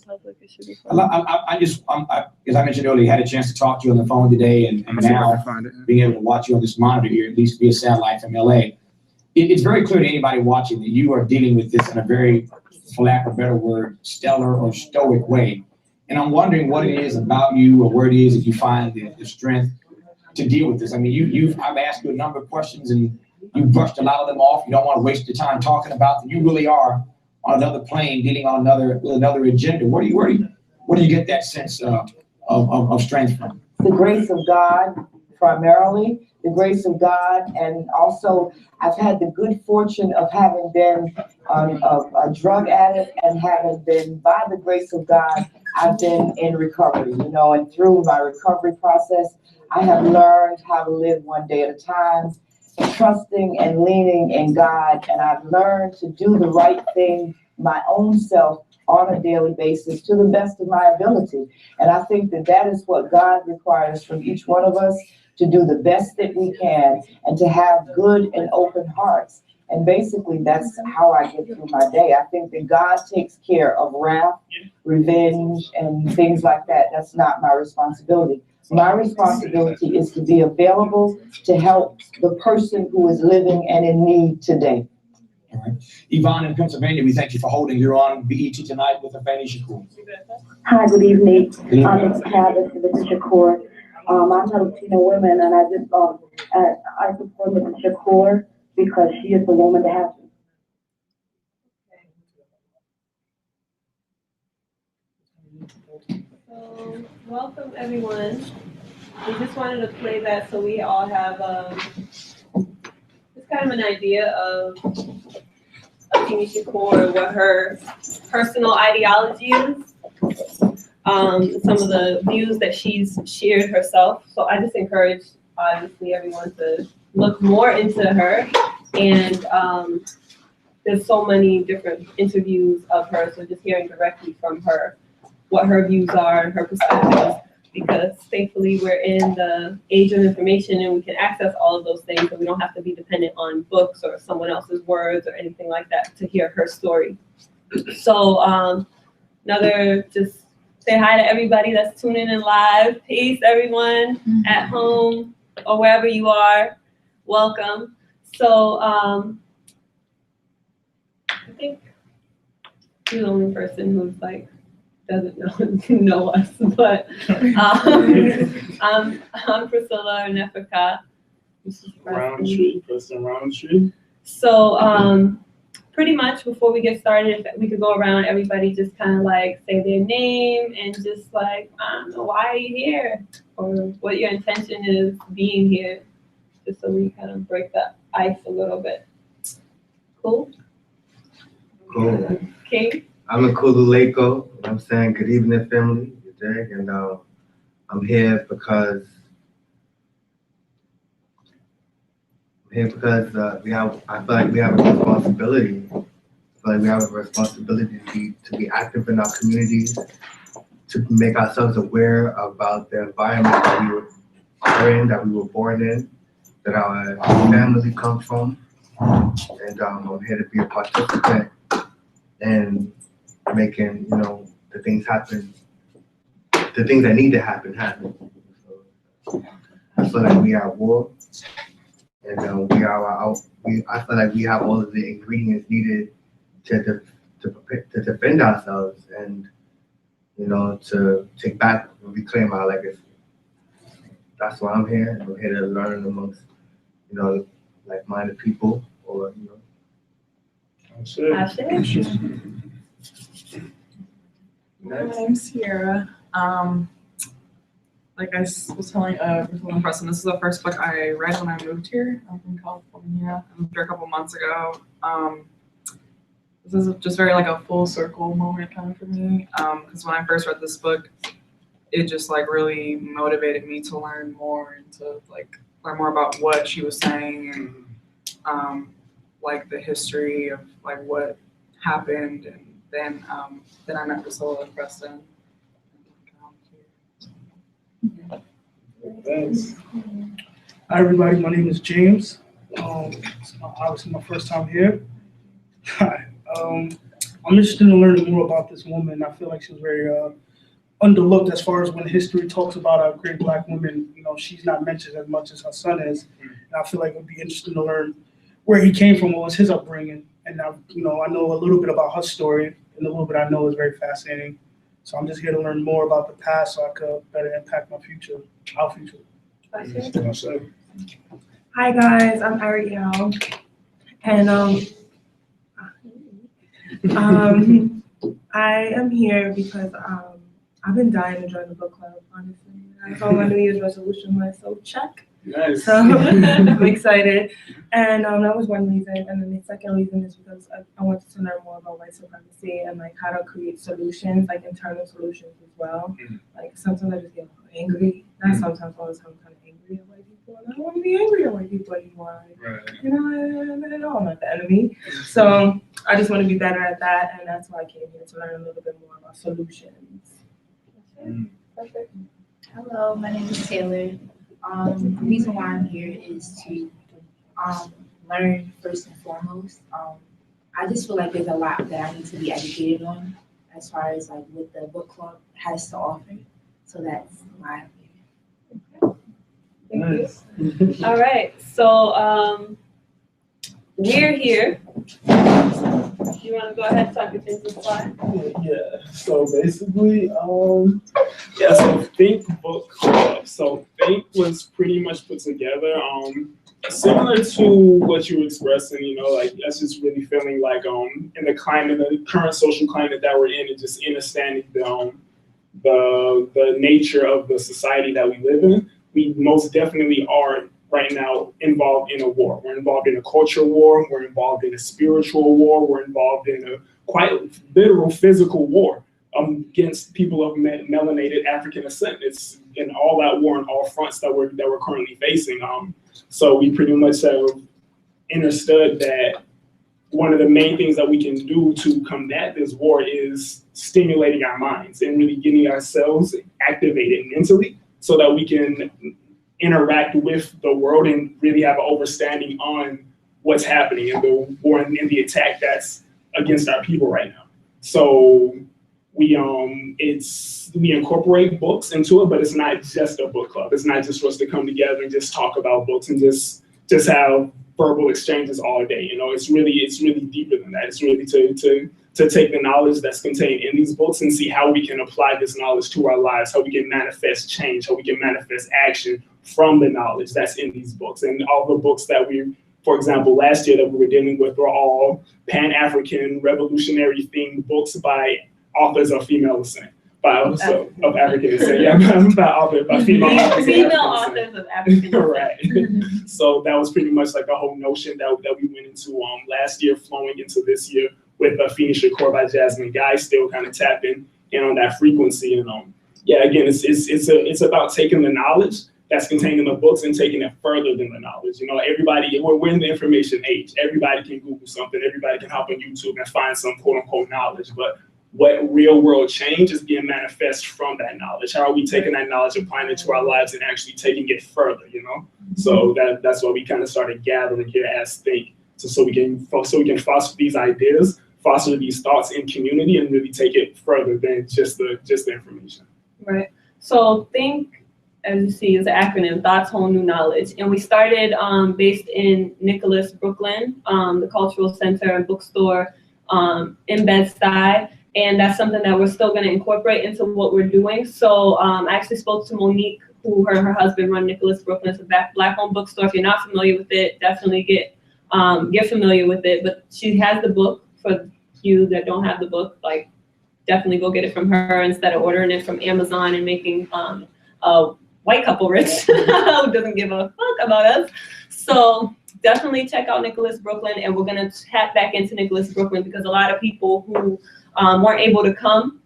Public, it should be as I mentioned earlier, had a chance to talk to you on the phone today, and now being able to watch you on this monitor here, at least via satellite from LA. It's very clear to anybody watching that you are dealing with this in a very, for lack of a better word, stellar or stoic way. And I'm wondering what it is about you, or where it is that you find the strength to deal with this. I mean, I've asked you a number of questions, and you've brushed a lot of them off. You don't want to waste your time talking about them. You really are on another plane, dealing on another agenda. Where do you get that sense of strength from? The grace of God, primarily the grace of God, and also I've had the good fortune of having been a drug addict, and having been, by the grace of God, I've been in recovery. And through my recovery process, I have learned how to live one day at a time, trusting and leaning in God, and I've learned to do the right thing, my own self, on a daily basis to the best of my ability. And I think that is what God requires from each one of us, to do the best that we can and to have good and open hearts. And basically that's how I get through my day. I think that God takes care of wrath, revenge, and things like that. That's not my responsibility. My responsibility is to be available to help the person who is living and in need today. All right. Yvonne in Pennsylvania, we thank you for holding. You're on BET tonight with Afeni Shakur. Hi, good evening. I'm Travis with Shakur. I'm a Latino woman, and I support Mrs. Shakur because she is the woman to have. So, welcome everyone. We just wanted to play that so we all have just kind of an idea of Afeni Shakur, what her personal ideology is, some of the views that she's shared herself. So I just encourage, obviously, everyone to look more into her. And there's so many different interviews of her, so just hearing directly from her what her views are and her perspectives, because thankfully we're in the age of information and we can access all of those things, so we don't have to be dependent on books or someone else's words or anything like that to hear her story. So just say hi to everybody that's tuning in live. Peace, everyone at home or wherever you are. Welcome. So I think you're the only person who's like doesn't know us, but I'm Priscilla Nefika. Roundtree. So pretty much before we get started, if we could go around, everybody just kind of like say their name and just like, I don't know, why are you here? Or what your intention is being here, just so we kind of break the ice a little bit. Cool? Cool. King? I'm in Kulu Lako. I'm saying good evening, family. Good day. And I'm here because I feel like we have a responsibility. I feel like we have a responsibility to be active in our communities, to make ourselves aware about the environment that we are in, that we were born in, that our family comes from. And I'm here to be a participant in making, the things happen, the things that need to happen. So I feel like we are at war. And I feel like we have all of the ingredients needed to defend ourselves and, to take back and reclaim our legacy. That's why I'm here. I'm here to learn amongst, like-minded people, or, My name's Sierra. Like I was telling Preston, this is the first book I read when I moved here. I'm from California. I moved here a couple months ago. This is just very like a full circle moment kind of for me. Because when I first read this book, it just like really motivated me to learn more and to like learn more about what she was saying and like the history of like what happened. And then I met Priscilla and Preston. Thanks. Hi everybody, my name is James. It's obviously my first time here. Hi. I'm interested in learning more about this woman. I feel like she was very underlooked as far as when history talks about great Black women. You know, she's not mentioned as much as her son is. And I feel like it would be interesting to learn where he came from, what was his upbringing. And now, you know, I know a little bit about her story, and the little bit I know is very fascinating. So I'm just here to learn more about the past so I could better impact my future, our future. That's what I say. Hi guys, I'm Ariel, and I am here because I've been dying to join the book club. Honestly, I saw my New Year's resolution list, so check. Nice. So I'm excited, and that was one reason. And then the second reason is because I wanted to learn more about white supremacy and like how to create solutions, like internal solutions as well. Like sometimes I just get angry. Not sometimes, all the time, I'm kind of angry at white people, and I don't want to be angry at white people anymore. You know, I'm not the enemy. So I just want to be better at that, and that's why I came here to learn a little bit more about solutions. Perfect. Hello, my name is Taylor. The reason why I'm here is to learn first and foremost. I just feel like there's a lot that I need to be educated on as far as like what the book club has to offer. So that's why I'm here. Thank you. All right, so we're here. You want to go ahead and talk your things with slide? Yeah, so basically, so THNK book club. So THNK was pretty much put together, similar to what you were expressing, you know, like that's just really feeling like in the climate, the current social climate that we're in, and just understanding the nature of the society that we live in. We most definitely are right now involved in a war. We're involved in a culture war. We're involved in a spiritual war. We're involved in a quite literal physical war against people of melanated African descent. It's in all that war on all fronts that we're currently facing. So we pretty much have understood that one of the main things that we can do to combat this war is stimulating our minds and really getting ourselves activated mentally so that we can interact with the world and really have an understanding on what's happening in the war and the attack that's against our people right now. So we incorporate books into it, but it's not just a book club. It's not just for us to come together and just talk about books and just have verbal exchanges all day. You know, it's really deeper than that. It's really to take the knowledge that's contained in these books and see how we can apply this knowledge to our lives, how we can manifest change, how we can manifest action from the knowledge that's in these books. And all the books that for example, last year that we were dealing with were all Pan-African revolutionary themed books by authors of female descent, of African descent, by female authors of African descent. Right. So that was pretty much like a whole notion that we went into last year, flowing into this year with Afeni Shakur by Jasmine. Guys still kind of tapping in on that frequency, and again, it's about taking the knowledge that's contained in the books and taking it further than the knowledge. You know, we're in the information age. Everybody can Google something. Everybody can hop on YouTube and find some quote unquote knowledge. But what real world change is being manifest from that knowledge? How are we taking that knowledge, applying it to our lives, and actually taking it further? You know, so that's why we kind of started gathering here as THNK, so we can foster these ideas, foster these thoughts in community, and really take it further than just the information. Right. So THNK, as you see, is an acronym, Thoughts, Whole New Knowledge. And we started based in Nicholas, Brooklyn, the Cultural Center and Bookstore in Bed-Stuy. And that's something that we're still going to incorporate into what we're doing. So I actually spoke to Monique, who her husband run Nicholas Brooklyn. It's a Black-owned bookstore. If you're not familiar with it, definitely get familiar with it. But she has the book. For you that don't have the book, like definitely go get it from her instead of ordering it from Amazon and making a white couple rich who doesn't give a fuck about us. So definitely check out Nicholas Brooklyn, and we're gonna tap back into Nicholas Brooklyn because a lot of people who weren't able to come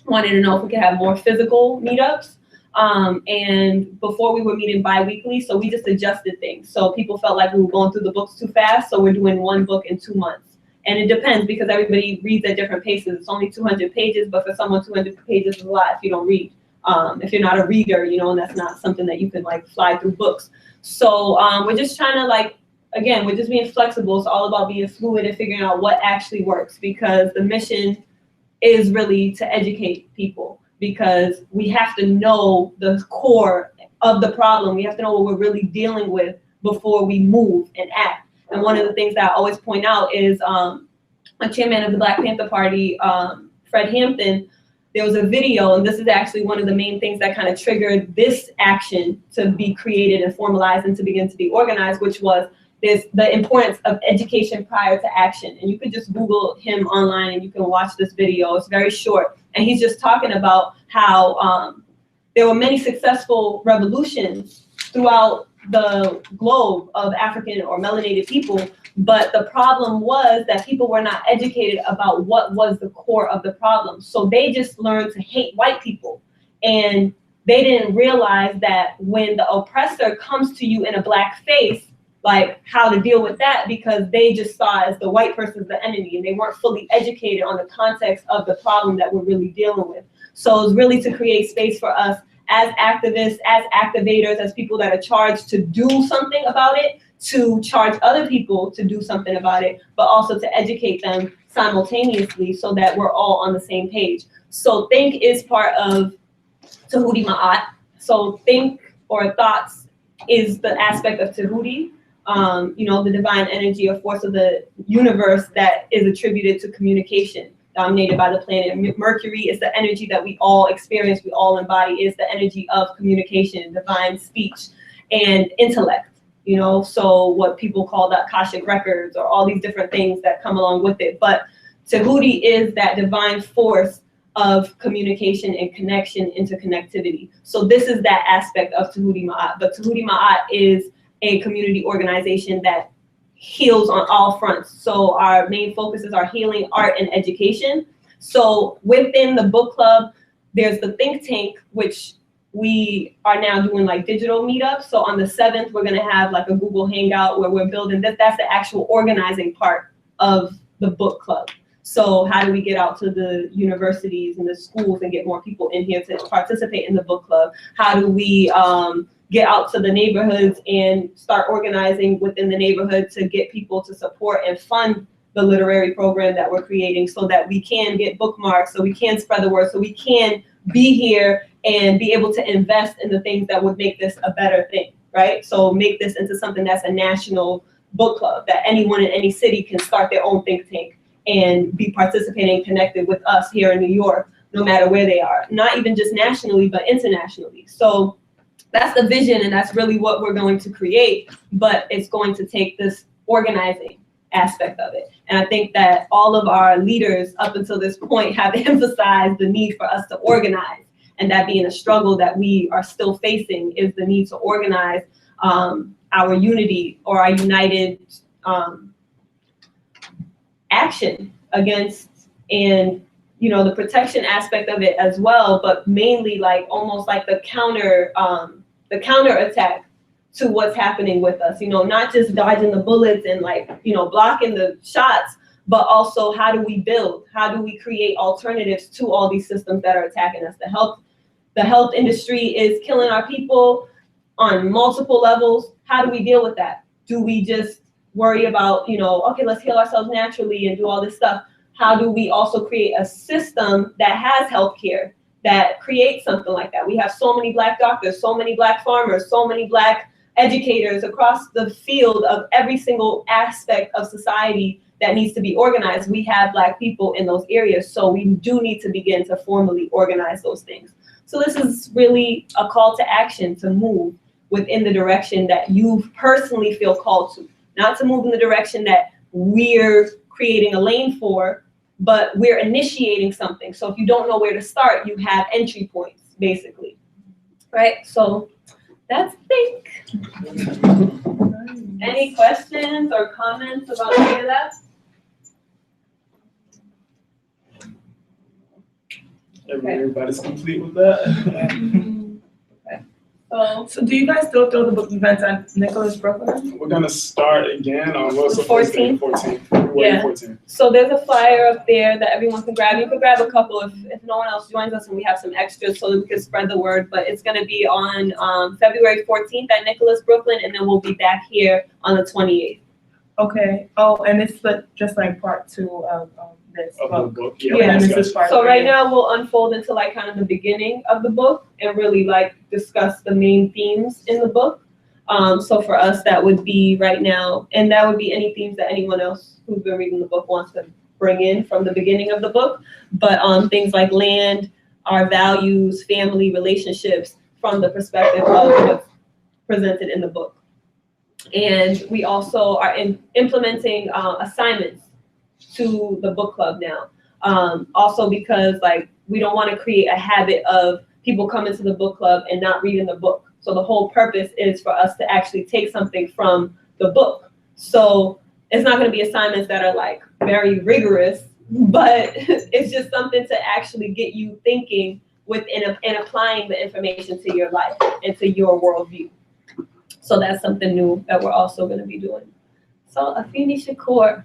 wanted to know if we could have more physical meetups. And before we were meeting bi-weekly, so we just adjusted things. So people felt like we were going through the books too fast, so we're doing one book in 2 months. And it depends because everybody reads at different paces. It's only 200 pages, but for someone 200 pages is a lot if you don't read. If you're not a reader, you know, and that's not something that you can like fly through books. So we're just trying to like again, we're just being flexible. It's all about being fluid and figuring out what actually works, because the mission is really to educate people, because we have to know the core of the problem. We have to know what we're really dealing with before we move and act. And one of the things that I always point out is a chairman of the Black Panther Party, Fred Hampton. There was a video, and this is actually one of the main things that kind of triggered this action to be created and formalized and to begin to be organized, which was the importance of education prior to action. And you could just Google him online and you can watch this video. It's very short. And he's just talking about how there were many successful revolutions throughout the globe of African or melanated people, but the problem was that people were not educated about what was the core of the problem. So they just learned to hate white people. And they didn't realize that when the oppressor comes to you in a black face, like how to deal with that, because they just saw as the white person's the enemy, and they weren't fully educated on the context of the problem that we're really dealing with. So it's really to create space for us as activists, as activators, as people that are charged to do something about it, to charge other people to do something about it, but also to educate them simultaneously so that we're all on the same page. So think is part of Tahuti Ma'at. So think or thoughts is the aspect of Tahuti, the divine energy or force of the universe that is attributed to communication, dominated by the planet Mercury. Is the energy that we all experience, we all embody, is the energy of communication, divine speech, and intellect. So what people call the Akashic records, or all these different things that come along with it. But Tahuti is that divine force of communication and connection, interconnectivity. So this is that aspect of Tahuti Ma'at. But Tahuti Ma'at is a community organization that heals on all fronts. So our main focuses are healing, art, and education. So within the book club, there's the think tank, which we are now doing like digital meetups. So on the 7th, we're gonna have like a Google Hangout where we're building that's the actual organizing part of the book club. So how do we get out to the universities and the schools and get more people in here to participate in the book club? How do we get out to the neighborhoods and start organizing within the neighborhood to get people to support and fund the literary program that we're creating, so that we can get bookmarks, so we can spread the word, so we can be here and be able to invest in the things that would make this a better thing, right? So make this into something that's a national book club, that anyone in any city can start their own think tank and be participating, connected with us here in New York, no matter where they are, not even just nationally, but internationally. So that's the vision, and that's really what we're going to create, but it's going to take this organizing aspect of it. And I think that all of our leaders up until this point have emphasized the need for us to organize, and that being a struggle that we are still facing is the need to organize our unity or our united action against, and the protection aspect of it as well, but mainly like almost like the counter attack to what's happening with us, not just dodging the bullets and blocking the shots, but also how do we build? How do we create alternatives to all these systems that are attacking us? The health industry is killing our people on multiple levels. How do we deal with that? Do we just worry about, okay, let's heal ourselves naturally and do all this stuff? How do we also create a system that has healthcare that creates something like that? We have so many Black doctors, so many Black farmers, so many Black educators across the field of every single aspect of society that needs to be organized. We have Black people in those areas, so we do need to begin to formally organize those things. So this is really a call to action to move within the direction that you personally feel called to, not to move in the direction that we're creating a lane for, but we're initiating something. So if you don't know where to start, you have entry points, basically, right? So that's think. Any questions or comments about any of that? Everybody's complete with that. Okay. So do you guys still throw the book events at Nicholas Brooklyn? We're gonna start again on what's The the first day? 14th? February Yeah. 14th. So there's a flyer up there that everyone can grab. You can grab a couple if no one else joins us and we have some extras so that we can spread the word. But it's gonna be on February 14th at Nicholas Brooklyn, and then we'll be back here on the 28th. Okay. Oh, and it's just like part 2 of this Of the book. book. Yeah. And this is part So 3. right now we'll unfold into like kind of the beginning of the book and really like discuss the main themes in the book. So for us, that would be right now, and that would be any themes that anyone else who's been reading the book wants to bring in from the beginning of the book. But things like land, our values, family, relationships from the perspective of what's presented in the book. And we also are implementing assignments to the book club now. Also because like we don't want to create a habit of people coming to the book club and not reading the book. So the whole purpose is for us to actually take something from the book. So it's not going to be assignments that are like very rigorous, but it's just something to actually get you thinking within and applying the information to your life and to your worldview. So that's something new that we're also going to be doing. So Afeni Shakur,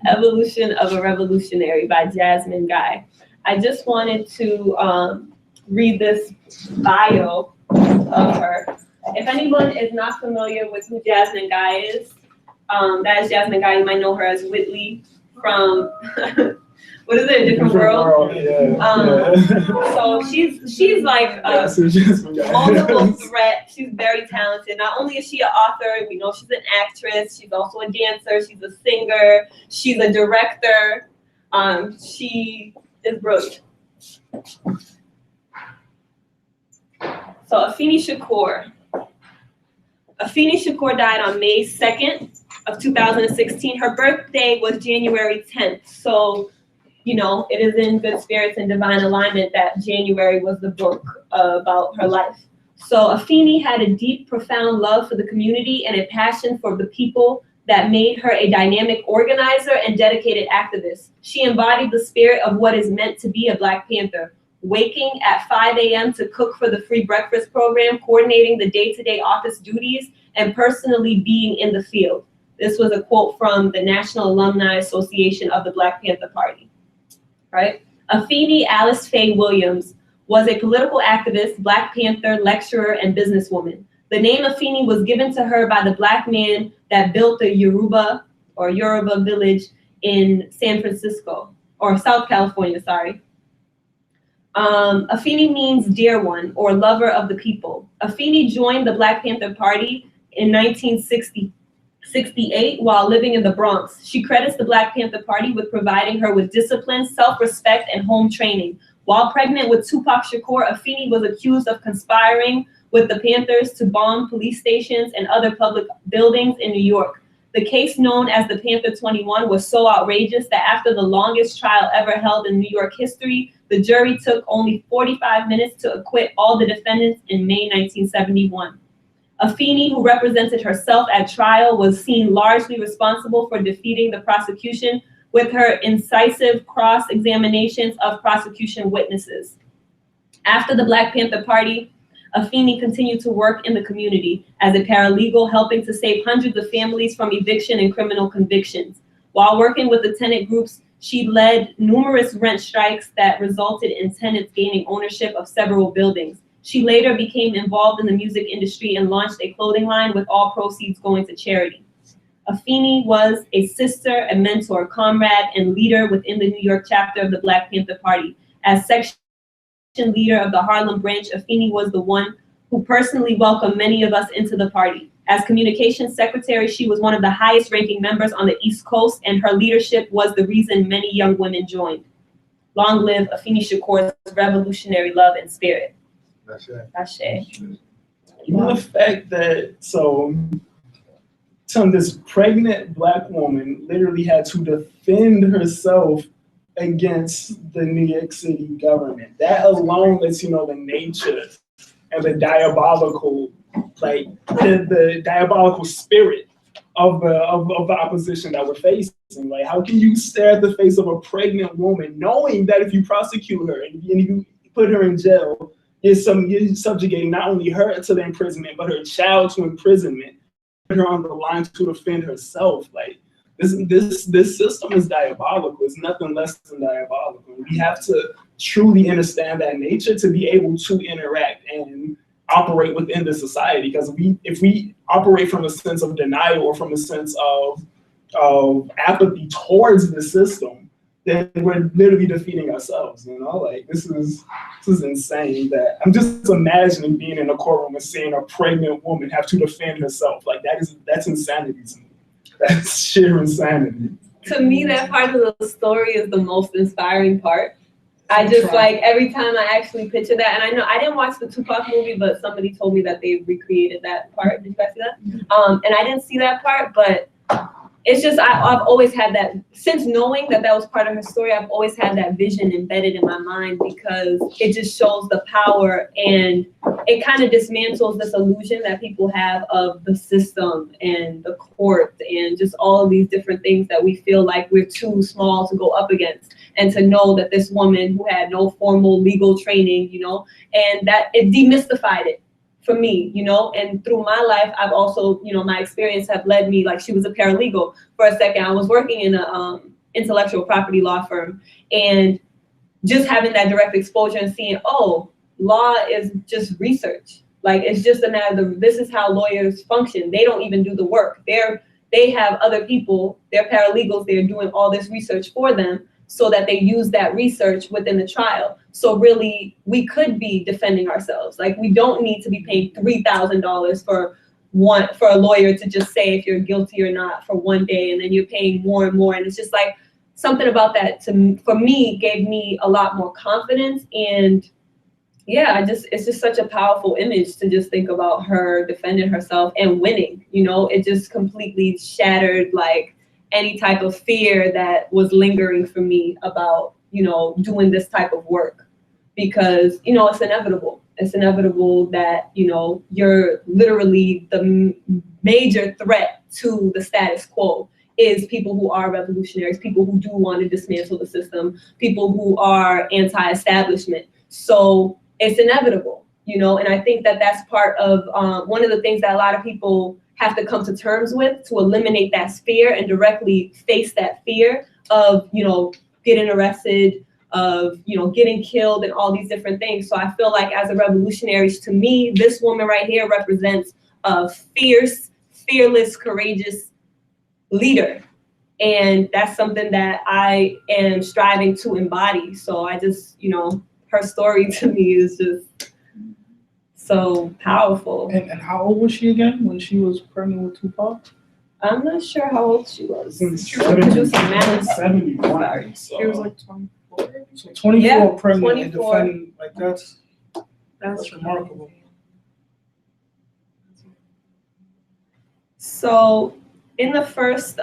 Evolution of a Revolutionary by Jasmine Guy. I just wanted to read this bio of her. If anyone is not familiar with who Jasmine Guy is, that is Jasmine Guy. You might know her as Whitley from what is it, A Different World? So she's like multiple threat. She's very talented. Not only is she an author, we know she's an actress. She's also a dancer. She's a singer. She's a director. She is brilliant. So Afeni Shakur. Afeni Shakur died on May 2nd of 2016. Her birthday was January 10th. So, you know, it is in good spirits and divine alignment that January was the book about her life. So Afeni had a deep, profound love for the community and a passion for the people that made her a dynamic organizer and dedicated activist. She embodied the spirit of what is meant to be a Black Panther, waking at 5 a.m. to cook for the free breakfast program, coordinating the day-to-day office duties, and personally being in the field. This was a quote from the National Alumni Association of the Black Panther Party, right? Afeni Alice Faye Williams was a political activist, Black Panther, lecturer, and businesswoman. The name Afeni was given to her by the Black man that built the Yoruba village in San Francisco, or South California, sorry. Afeni means dear one or lover of the people. Afeni joined the Black Panther Party in 1968 while living in the Bronx. She credits the Black Panther Party with providing her with discipline, self-respect, and home training. While pregnant with Tupac Shakur, Afeni was accused of conspiring with the Panthers to bomb police stations and other public buildings in New York. The case, known as the Panther 21, was so outrageous that after the longest trial ever held in New York history, the jury took only 45 minutes to acquit all the defendants in May 1971. Afeni, who represented herself at trial, was seen largely responsible for defeating the prosecution with her incisive cross-examinations of prosecution witnesses. After the Black Panther Party, Afeni continued to work in the community as a paralegal, helping to save hundreds of families from eviction and criminal convictions. While working with the tenant groups, she led numerous rent strikes that resulted in tenants gaining ownership of several buildings. She later became involved in the music industry and launched a clothing line with all proceeds going to charity. Afeni was a sister, a mentor, comrade, and leader within the New York chapter of the Black Panther Party. As section leader of the Harlem branch, Afeni was the one who personally welcomed many of us into the party. As communications secretary, she was one of the highest ranking members on the East Coast, and her leadership was the reason many young women joined. Long live Afeni Shakur's revolutionary love and spirit. Ashe. Even the fact that, this pregnant Black woman literally had to defend herself against the New York City government. That alone lets you know the nature and the diabolical, the diabolical spirit of the opposition that we're facing. Like, how can you stare at the face of a pregnant woman knowing that if you prosecute her and you put her in jail, you're subjugating not only her to the imprisonment, but her child to imprisonment, put her on the line to defend herself. Like this system is diabolical. It's nothing less than diabolical. We have to truly understand that nature to be able to interact and operate within the society. Because if we operate from a sense of denial or from a sense of apathy towards the system, then we're literally defeating ourselves. You know, like this is insane. That I'm just imagining being in a courtroom and seeing a pregnant woman have to defend herself. Like that's insanity to me. That's sheer insanity. To me, that part of the story is the most inspiring part. I just like every time I actually picture that, and I know I didn't watch the Tupac movie, but somebody told me that they recreated that part. Did you guys see that? And I didn't see that part, but it's just I've always had that, since knowing that was part of her story, I've always had that vision embedded in my mind, because it just shows the power, and it kind of dismantles this illusion that people have of the system and the court and just all of these different things that we feel like we're too small to go up against. And to know that this woman who had no formal legal training, you know, and that it demystified it for me, you know, and through my life, I've also, you know, my experience have led me, like she was a paralegal for a second. I was working in a intellectual property law firm, and just having that direct exposure and seeing, oh, law is just research. Like, it's just a matter of, this is how lawyers function. They don't even do the work. They have other people, they're paralegals, they're doing all this research for them, so that they use that research within the trial. So really, we could be defending ourselves. Like, we don't need to be paying $3,000 for a lawyer to just say if you're guilty or not for one day, and then you're paying more and more. And it's just like, something about that for me gave me a lot more confidence. And yeah, it's just such a powerful image to just think about her defending herself and winning. You know, it just completely shattered like any type of fear that was lingering for me about, you know, doing this type of work, because, you know, it's inevitable. It's inevitable that, you know, you're literally the major threat to the status quo is people who are revolutionaries, people who do want to dismantle the system, people who are anti-establishment. So it's inevitable, you know, and I think that that's part of one of the things that a lot of people have to come to terms with, to eliminate that fear and directly face that fear of, you know, getting arrested, of, you know, getting killed and all these different things. So I feel like as a revolutionary, to me, this woman right here represents a fierce, fearless, courageous leader. And that's something that I am striving to embody. So I just, you know, her story to me is just so powerful. And how old was she again when she was pregnant with Tupac? I'm not sure how old she was. She was 71. Sorry. So. She was like 24. So 24 Yeah, pregnant 24. and defending, like that's remarkable. So in the first,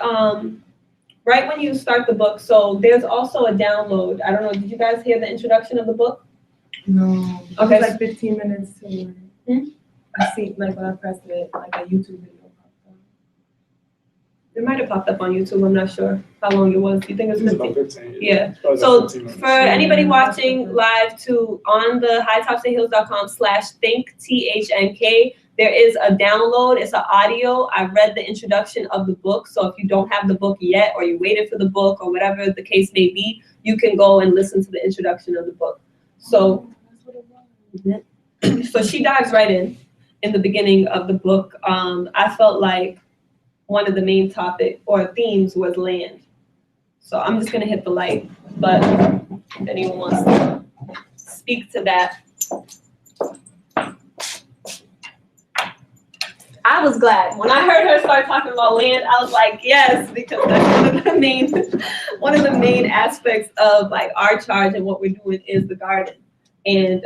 right when you start the book, so there's also a download. I don't know, did you guys hear the introduction of the book? No. Okay. It was like 15 minutes to I see, like when I pressed it, like a YouTube video popped up. It might have popped up on YouTube, I'm not sure how long it was. Do you think it was About 15? 15. Yeah. Probably So about 15 minutes. for anybody watching live on the hightopsandheels.com/think, THNK, there is a download. It's an audio. I read the introduction of the book. So if you don't have the book yet, or you're waiting for the book, or whatever the case may be, you can go and listen to the introduction of the book. So, so she dives right in the beginning of the book. I felt like one of the main topic or themes was land. So I'm just gonna hit the light, but if anyone wants to speak to that. I was glad when I heard her start talking about land. I was like, yes, because that's one of the main aspects of like our charge and what we're doing is the garden and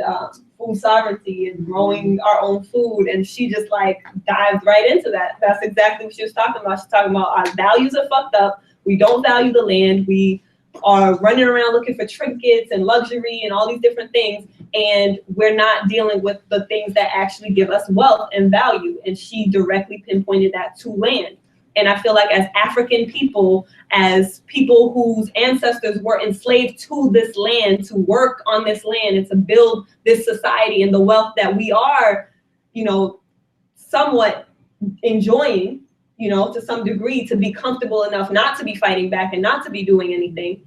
food sovereignty and growing our own food. And she just like dived right into that. That's exactly what she was talking about. She's talking about our values are fucked up. We don't value the land. We are running around looking for trinkets and luxury and all these different things. And we're not dealing with the things that actually give us wealth and value. And she directly pinpointed that to land. And I feel like as African people, as people whose ancestors were enslaved to this land, to work on this land and to build this society and the wealth that we are, you know, somewhat enjoying, you know, to some degree, to be comfortable enough not to be fighting back and not to be doing anything,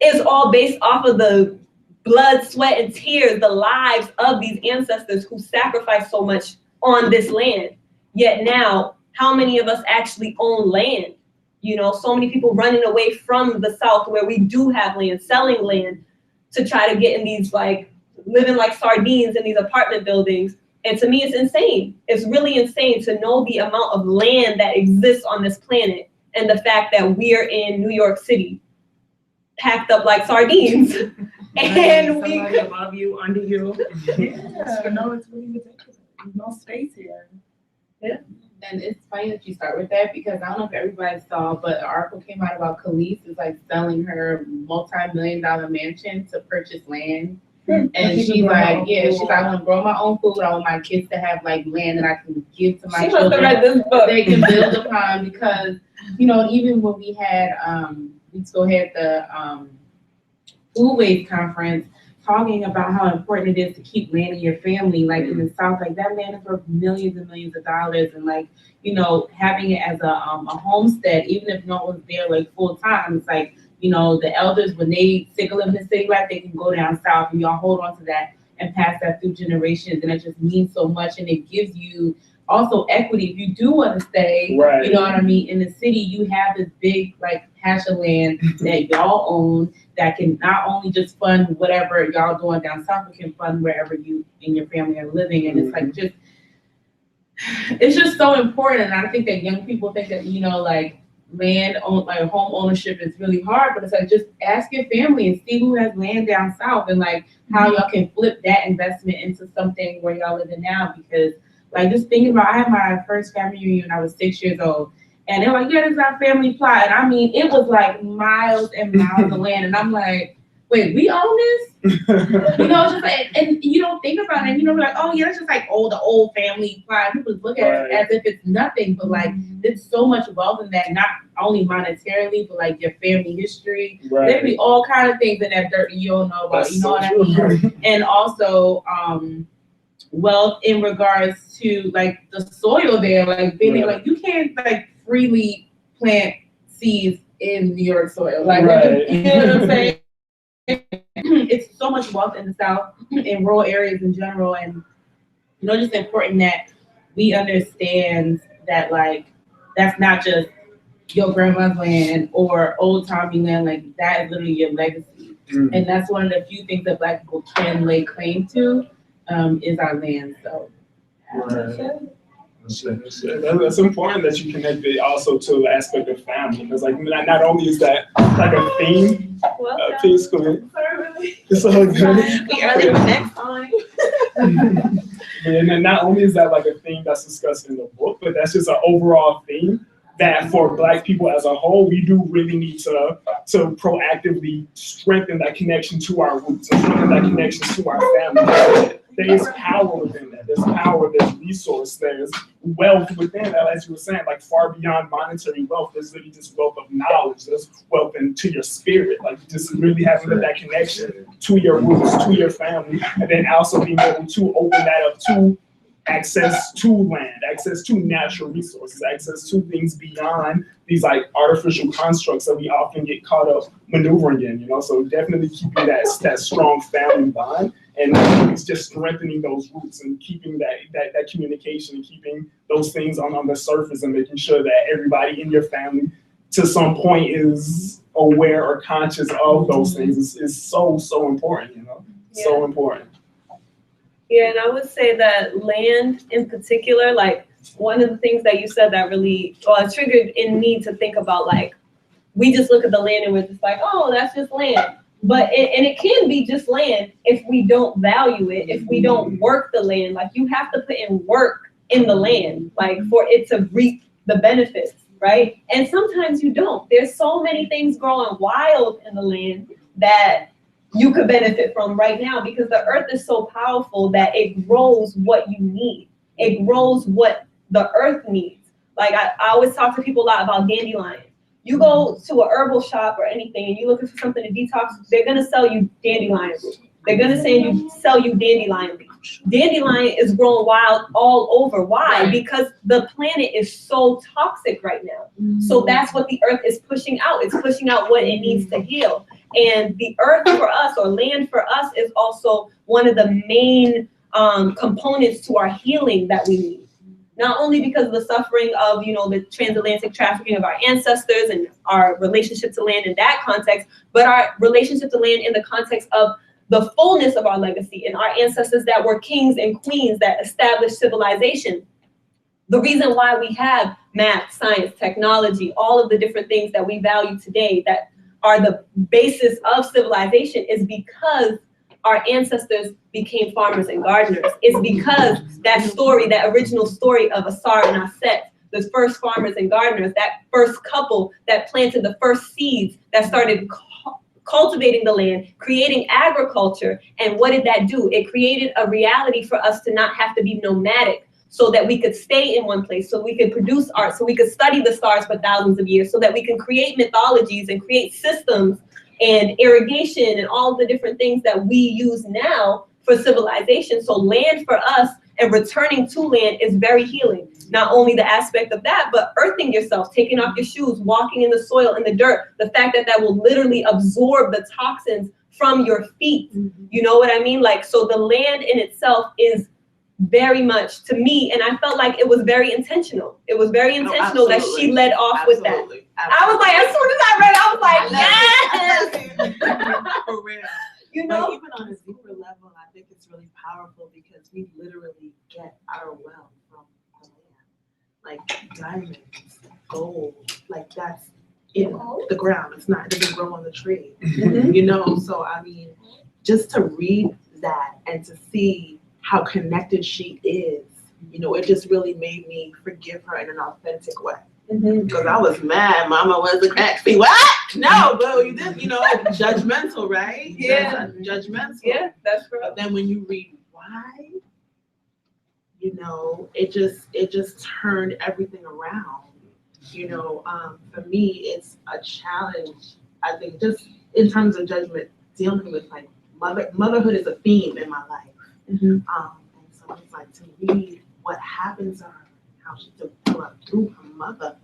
is all based off of the blood, sweat, and tears, the lives of these ancestors who sacrificed so much on this land. Yet now, how many of us actually own land? You know, so many people running away from the South where we do have land, selling land to try to get in these, like, living like sardines in these apartment buildings. And to me, it's insane. It's really insane to know the amount of land that exists on this planet and the fact that we're in New York City, packed up like sardines. And we somebody above you, under you. Yeah, no, it's really ridiculous. There's no space here. Yeah. And it's funny that you start with that because I don't know if everybody saw, but an article came out about Khalees is like selling her multi-million-dollar mansion to purchase land. And she's like, she's like, I want to grow my own food. I want my kids to have like land that I can give to my children. They can build upon because, you know, even when we had, Weeksville had the food waste conference talking about how important it is to keep land in your family, like in the South, like that land is worth millions and millions of dollars, and like, you know, having it as a homestead, even if no one's there like full time, it's like, you know, the elders, when they sick of living in the city life, they can go down south and y'all hold on to that and pass that through generations, and it just means so much, and it gives you also equity. If you do want to stay, right, you know what I mean, in the city, you have this big like patch of land that y'all own that can not only just fund whatever y'all doing down south, but can fund wherever you and your family are living. And it's like just, it's just so important. And I think that young people think that, you know, like like home ownership is really hard, but it's like just ask your family and see who has land down south and like how y'all can flip that investment into something where y'all living now. Because like just thinking about, I had my first family reunion when I was 6 years old. And they're like, yeah, this is our family plot. And I mean, it was like miles and miles of land. And I'm like, wait, we own this? You know, it's just like, and you don't think about it. And you know, like, oh yeah, it's just like, the old family plot. People look at it as if it's nothing. But like, there's so much wealth in that, not only monetarily, but like your family history. Right. There'd be all kinds of things in that dirt you don't know about. That's you know so what I mean? true. And also, wealth in regards to like the soil there, like being like you can't like freely plant seeds in New York soil, like you know what I'm saying? It's so much wealth in the South, in rural areas in general, and you know, just important that we understand that like that's not just your grandma's land or old timey land, like that is literally your legacy, and that's one of the few things that Black people can lay claim to. Is our land. So that's important that you connect it also to the aspect of family, because like not only is that like a theme, peacefully. It's all good. Be early the next time. And then not only is that like a theme that's discussed in the book, but that's just an overall theme that for Black people as a whole, we do really need to proactively strengthen that connection to our roots and strengthen that connection to our family. There's power within that. There's power, there's resource, there's wealth within that, as you were saying, like far beyond monetary wealth. There's really just wealth of knowledge. There's wealth into your spirit, like just really having that connection to your roots, to your family, and then also being able to open that up to access to land, access to natural resources, access to things beyond these like artificial constructs that we often get caught up maneuvering in, you know? So definitely keeping that strong family bond, and it's just strengthening those roots and keeping that communication and keeping those things on the surface and making sure that everybody in your family to some point is aware or conscious of those things is so important, you know? Yeah. So important. Yeah, and I would say that land in particular, like one of the things that you said that really triggered in me to think about, like, we just look at the land and we're just like, oh, that's just land. But it can be just land if we don't value it, if we don't work the land. Like, you have to put in work in the land, like, for it to reap the benefits, right? And sometimes you don't. There's so many things growing wild in the land that you could benefit from right now, because the earth is so powerful that it grows what you need. It grows what the earth needs. Like I always talk to people a lot about dandelions. You go to a herbal shop or anything and you're looking for something to detox, they're gonna sell you dandelion root. They're gonna sell you dandelion leaf. Dandelion is grown wild all over. Why? Because the planet is so toxic right now. So that's what the earth is pushing out. It's pushing out what it needs to heal. And the earth for us, or land for us, is also one of the main components to our healing that we need. Not only because of the suffering of, the transatlantic trafficking of our ancestors and our relationship to land in that context, but our relationship to land in the context of the fullness of our legacy and our ancestors that were kings and queens that established civilization. The reason why we have math, science, technology, all of the different things that we value today that are the basis of civilization is because our ancestors became farmers and gardeners. It's because that original story of Asar and Aset, the first farmers and gardeners, that first couple that planted the first seeds that started cultivating the land, creating agriculture. And what did that do? It created a reality for us to not have to be nomadic, so that we could stay in one place, so we could produce art, so we could study the stars for thousands of years, so that we can create mythologies and create systems and irrigation and all the different things that we use now for civilization. So land for us and returning to land is very healing. Not only the aspect of that, but earthing yourself, taking off your shoes, walking in the soil, in the dirt, the fact that will literally absorb the toxins from your feet. You know what I mean? Like, so the land in itself is very much, to me, and I felt like it was very intentional. It was very intentional that she led off with that. I was like, as soon as I read it, I was like, yes! For real. But even on a deeper level, I think it's really powerful because we literally get our wealth from the land. Like diamonds, gold, like that's in the ground. It doesn't grow on the tree. So I mean, just to read that and to see how connected she is, it just really made me forgive her in an authentic way. Because I was mad, Mama was a crack. What? No, but you did, judgmental, right? Yeah. Judgmental. Yeah, that's correct. But then when you read why, it just turned everything around. For me, it's a challenge. I think just in terms of judgment, dealing with like motherhood is a theme in my life. And so it's like to read what happens to her, how she developed through her mother,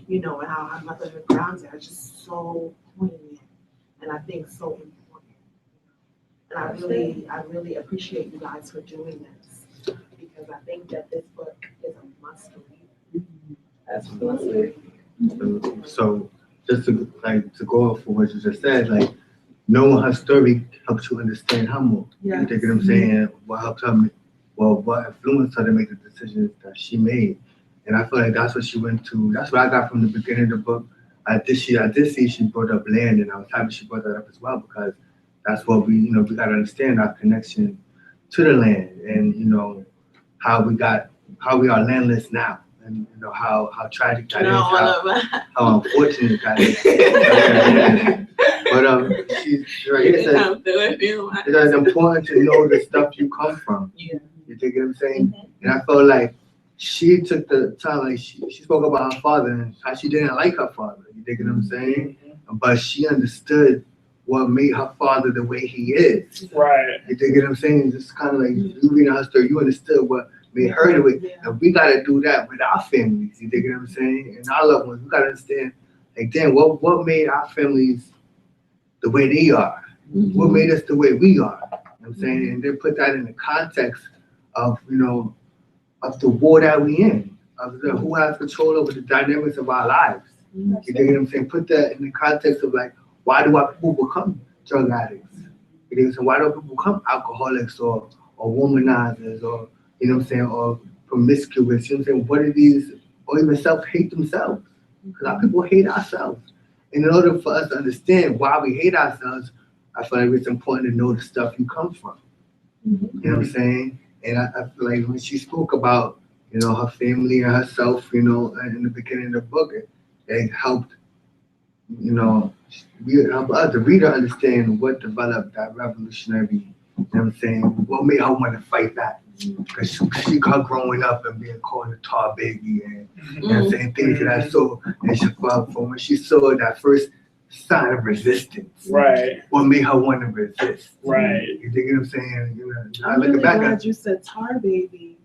and how her motherhood grounds her, just so poignant and I think so important. And I really appreciate you guys for doing this because I think that this book is a must read. Absolutely. So just to go off of what you just said, like knowing her story helps you understand her more. Yes. You take what I'm saying? What helped her, what influenced her to make the decisions that she made. And I feel like that's what she went to. That's what I got from the beginning of the book. I did see she brought up land, and I was happy she brought that up as well because that's what we got to understand our connection to the land, and how we are landless now, and how tragic that is, how unfortunate that is. But she's right here says it's important to know the stuff you come from. Yeah. You take what I'm saying? And I felt like she took the time, like she spoke about her father and how she didn't like her father. You take what I'm saying? But she understood what made her father the way he is. Right. You take what I'm saying? It's kind of like you reading her story, you understood what made her the way. And we gotta do that with our families. You take what I'm saying? And our loved ones, we gotta understand, like, damn, what made our families the way they are? What made us the way we are? You know what I'm saying? And then put that in the context of, of the war that we in, of who has control over the dynamics of our lives. You know what I'm saying? Put that in the context of like, why do our people become drug addicts? You know what I'm saying? Why do people become alcoholics or womanizers or, or promiscuous? You know what I'm saying? What are these, or even self-hate themselves? Because our people hate ourselves. And in order for us to understand why we hate ourselves, I feel like it's important to know the stuff you come from. You know what I'm saying? And I feel like when she spoke about, her family and herself, in the beginning of the book, it helped, help us, the reader, understand what developed that revolutionary, what made her want to fight back. Cause she got growing up and being called a tall baby and saying things that I saw, and she felt from when she saw that first sign of resistance. Right. What made her want to resist. Right. You dig what I'm saying? You know, I I'm look really back glad at you said tar baby,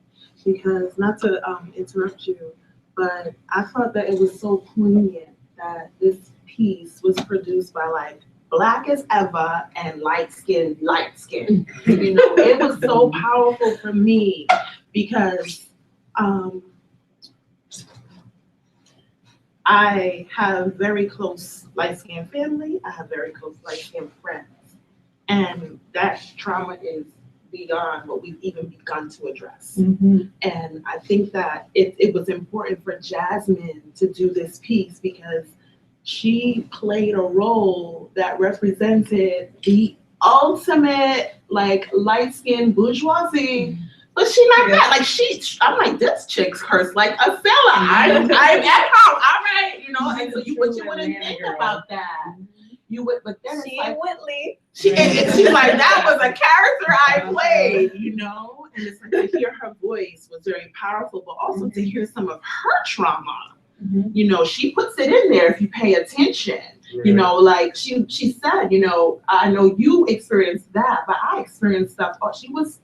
because not to interrupt you, but I thought that it was so poignant that this piece was produced by like Black as ever and light skin. You know, it was so powerful for me because I have very close light skin family. I have very close light skin friends, and that trauma is beyond what we've even begun to address. And I think that it was important for Jasmine to do this piece because she played a role that represented the ultimate like light-skinned bourgeoisie. But she not that. Like I'm like, this chick's cursed like a sailor. I'm at home. All right, you know, and so you wouldn't think about that. You would, but then She it's like, Whitley. she's like, that was a character I played, you know? And it's like to hear her voice was very powerful, but also to hear some of her trauma. You know, she puts it in there if you pay attention. You know, like she said, you know, I know you experienced that, but I experienced stuff. She was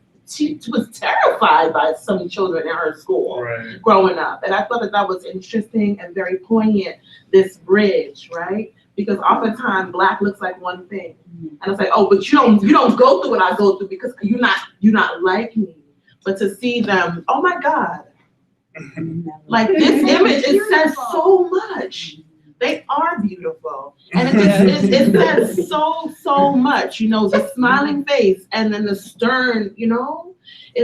terrified by some children in her school growing up. And I thought that was interesting and very poignant, this bridge, right? Because oftentimes Black looks like one thing. And it's like, oh, but you don't go through what I go through because you're not like me. But to see them, oh my God. Like this image, it says so much. They are beautiful. And it says so much, you know, the smiling face and then the stern, you know?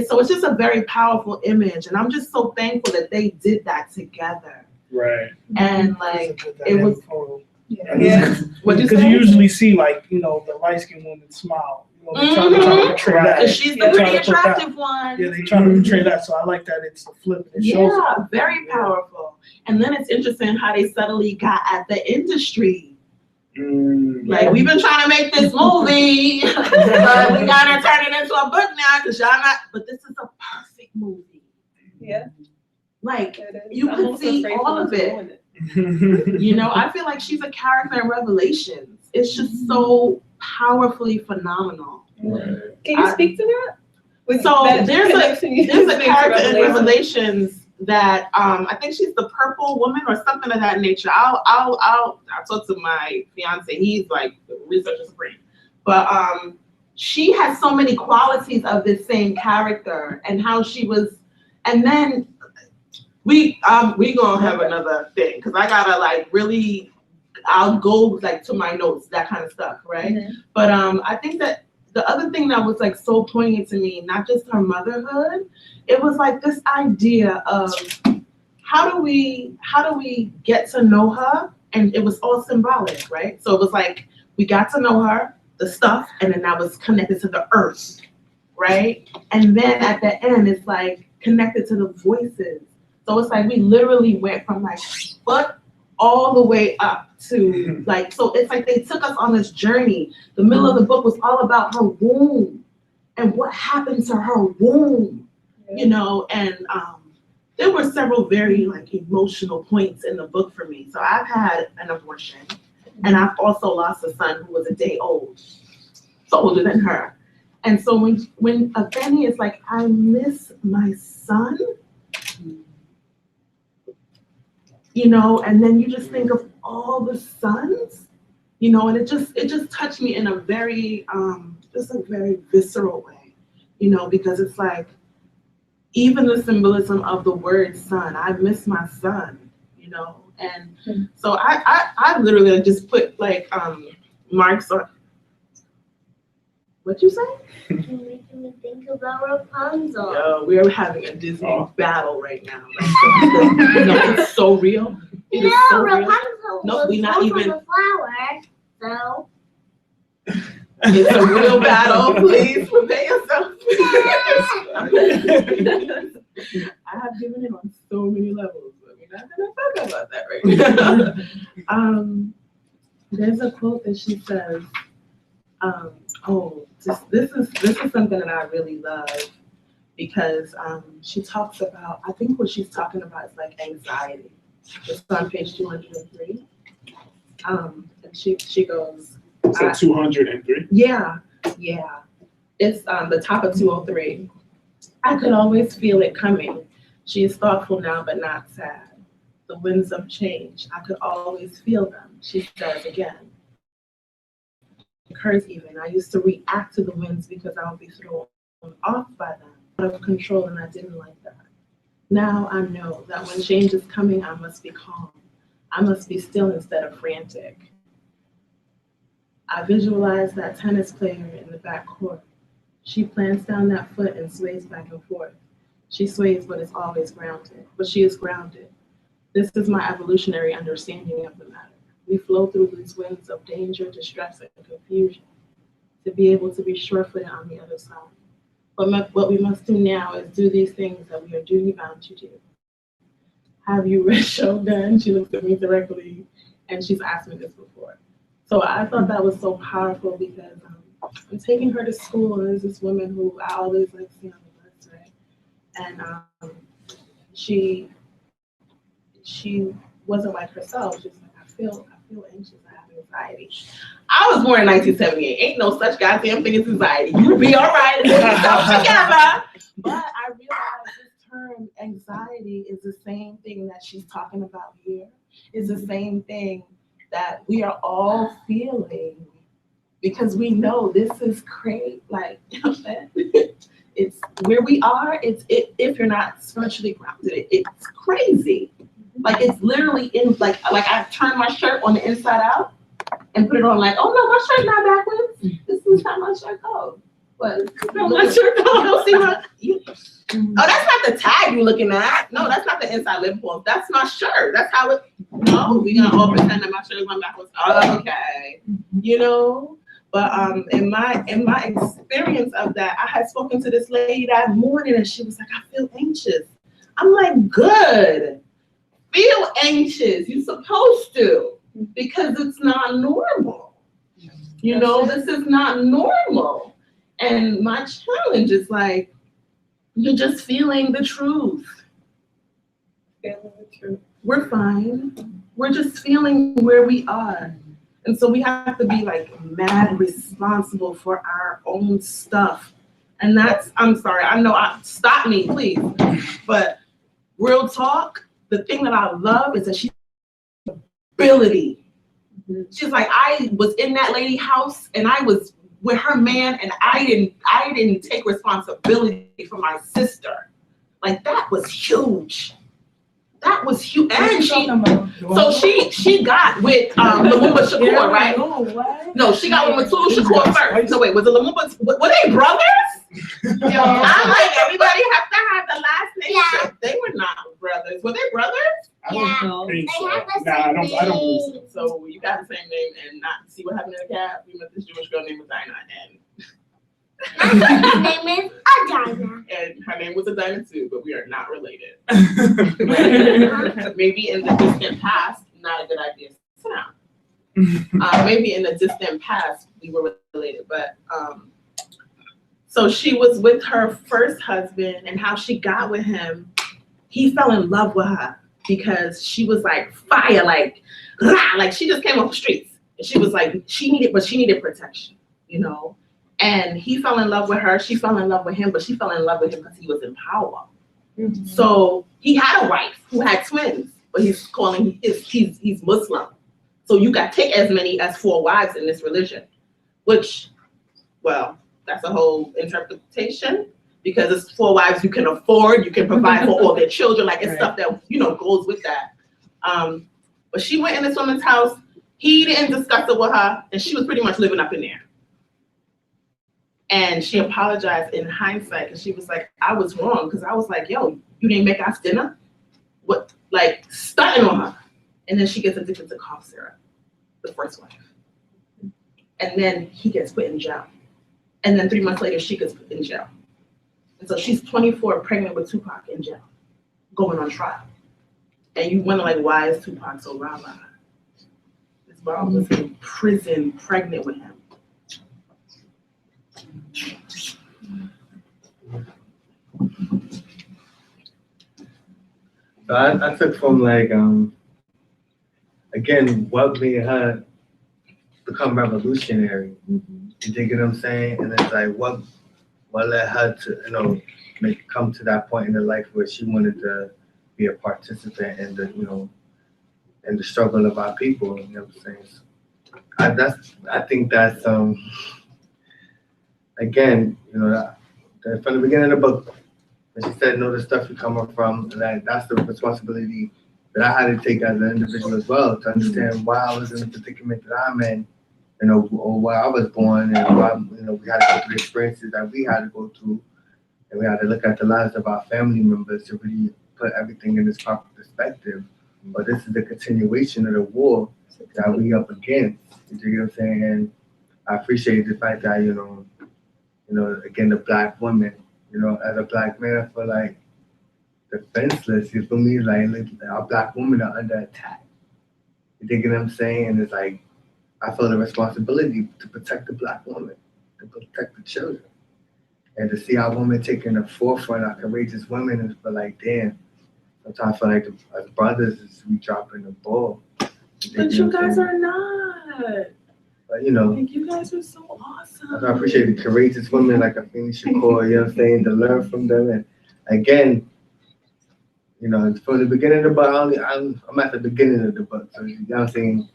So it's just a very powerful image. And I'm just so thankful that they did that together. Right. And like, it was, What you usually see, like, you know, the light-skinned woman smile. You know, they try to portray that. She's the pretty attractive one. Yeah, they try to portray that. So I like that it's the flip. It shows it. Very powerful. And then it's interesting how they subtly got at the industry. Like, we've been trying to make this movie, but we gotta turn it into a book now because y'all not. But this is a perfect movie. Yeah. Like, you could see all of it. You know, I feel like she's a character in Revelations. It's just so powerfully phenomenal. Can you speak to that? So there's a character in Revelations that I think she's the purple woman or something of that nature. I'll talk to my fiance. He's like the researcher supreme. But she has so many qualities of this same character and how she was, and then we gonna have another thing because I gotta like really, I'll go like to my notes, that kind of stuff, right? But I think that the other thing that was like so poignant to me, not just her motherhood, it was like this idea of how do we get to know her, and it was all symbolic, right? So it was like we got to know her, the stuff, and then that was connected to the earth, right? And then at the end, it's like connected to the voices. So it's like we literally went from like foot all the way up to like, so it's like they took us on this journey. The middle of the book was all about her womb and what happened to her womb, you know, and there were several very like emotional points in the book for me. So I've had an abortion and I've also lost a son who was a day old, so older than her. And so when Afeni is like, I miss my son, you know, and then you just think of all the sons, you know, and it just touched me in a very, just a very visceral way, you know, because it's like, even the symbolism of the word son, I miss my son, you know, and so I literally just put like marks on. What'd you say? You're making me think about Rapunzel. Yo, we're having a Disney battle right now. Like, no, it's so real. It is so Rapunzel real. No, was we not even. the flower, so. It's a real battle. Please prepare yourself. I have given it on so many levels, but we're not gonna talk about that right now. There's a quote that she says. This is something that I really love. because she talks about, I think what she's talking about is like anxiety. It's on page 203. And she goes, So 203. yeah. It's the top of 203. I could always feel it coming. She is thoughtful now, but not sad. The winds of change, I could always feel them, she says again. Occurs even. I used to react to the winds because I would be thrown off by them, out of control, and I didn't like that. Now I know that when change is coming, I must be calm. I must be still instead of frantic. I visualize that tennis player in the back court. She plants down that foot and sways back and forth. She sways, but is always grounded. But she is grounded. This is my evolutionary understanding of the matter. We flow through these winds of danger, distress, and confusion to be able to be sure-footed on the other side. But what we must do now is do these things that we are duty-bound to do. Have you read Shogun? She looks at me directly, and she's asked me this before. So I thought that was so powerful because I'm taking her to school, and there's this woman who I always like see on the bus, right? And she wasn't like herself. She was like, I feel anxious, I have anxiety. I was born in 1978. Ain't no such goddamn thing as anxiety. You'll be all right, get yourself together. But I realized this term anxiety is the same thing that she's talking about here. It's the same thing that we are all feeling because we know this is crazy. Like, you know what I'm saying? It's where we are. If you're not spiritually grounded, it's crazy. Like it's literally in like I turned my shirt on the inside out and put it on like, oh no, my shirt's not backwards. This is how my shirt goes. But my shirt goes. You don't see my. Oh, that's not the tag you're looking at. No, that's not the inside lip balm. That's my shirt. That's how it. No, we're gonna all pretend that my shirt is going backwards. Okay, you know. But in my experience of that, I had spoken to this lady that morning, and she was like, I feel anxious. I'm like, good. Feel anxious. You're supposed to, because it's not normal. You know, this is not normal. And my challenge is like, you're just feeling the truth. Feeling the truth. We're fine. We're just feeling where we are. And so we have to be like mad responsible for our own stuff. And that's, I'm sorry, I know, stop me, please. But real talk, the thing that I love is that she has ability. She's like, I was in that lady's house and I was with her man and I didn't take responsibility for my sister. Like that was huge. That was huge. And she got with Lumumba Shakur, right? No, she got with Matulu Shakur first. No, wait, was it Lumumba? Were they brothers? I'm like, everybody have to have the last name. Yeah. They were not brothers. Were they brothers? Yeah. I don't think so. I don't believe so. So you got the same name and not see what happened in the cab. We met this Jewish girl named Adina, and my name is Adina. And her name was Adina too, but we are not related. Maybe in the distant past, not a good idea. Sit down. Maybe in the distant past we were related, but so she was with her first husband, and how she got with him, he fell in love with her because she was like fire, like she just came off the streets. And she was like, she needed protection, you know. And he fell in love with her. She fell in love with him, but she fell in love with him because he was in power. Mm-hmm. So he had a wife who had twins, but he's Muslim. So you got to take as many as 4 wives in this religion, which, well, that's a whole interpretation because it's 4 wives you can afford, you can provide for all their children, like it's stuff that, you know, goes with that. But she went in this woman's house, he didn't discuss it with her, and she was pretty much living up in there. And she apologized in hindsight, and she was like, I was wrong, because I was like, yo, you didn't make us dinner? What, like, stunting on her. And then she gets addicted to cough syrup, the first wife. And then he gets put in jail. And then 3 months later, she gets put in jail. And so she's 24, pregnant with Tupac in jail, going on trial. And you wonder, like, why is Tupac so rah-rah? His mom was in prison, pregnant with him. So I took from like, again, what made her become revolutionary. You dig what I'm saying? And it's like, what led her to, you know, come to that point in her life where she wanted to be a participant in the, you know, in the struggle of our people. You know what I'm saying? So I think that's again, you know, that from the beginning of the book, when she said, know the stuff you're coming from, and that's the responsibility that I had to take as an individual as well, to understand why I was in the predicament that I'm in, you know, or where I was born, and why, you know, we had to go through the experiences that we had to go through, and we had to look at the lives of our family members to really put everything in its proper perspective. But this is the continuation of the war that we up against. You know what I'm saying? And I appreciate the fact that, you know, again, the Black woman, you know, as a Black man, I feel like defenseless. You feel me? Like our Black women are under attack. You dig what I'm saying? And it's like, I feel the responsibility to protect the Black woman, to protect the children. And to see our women taking the forefront, our courageous women, and feel like, damn, sometimes I feel like as brothers, we dropping the ball. But you guys are not. But, you know, like, you guys are so awesome. I appreciate the courageous women like Afeni Shakur, you know what I'm saying, to learn from them. And again, you know, from the beginning of the book, I'm at the beginning of the book, so you know what I'm saying?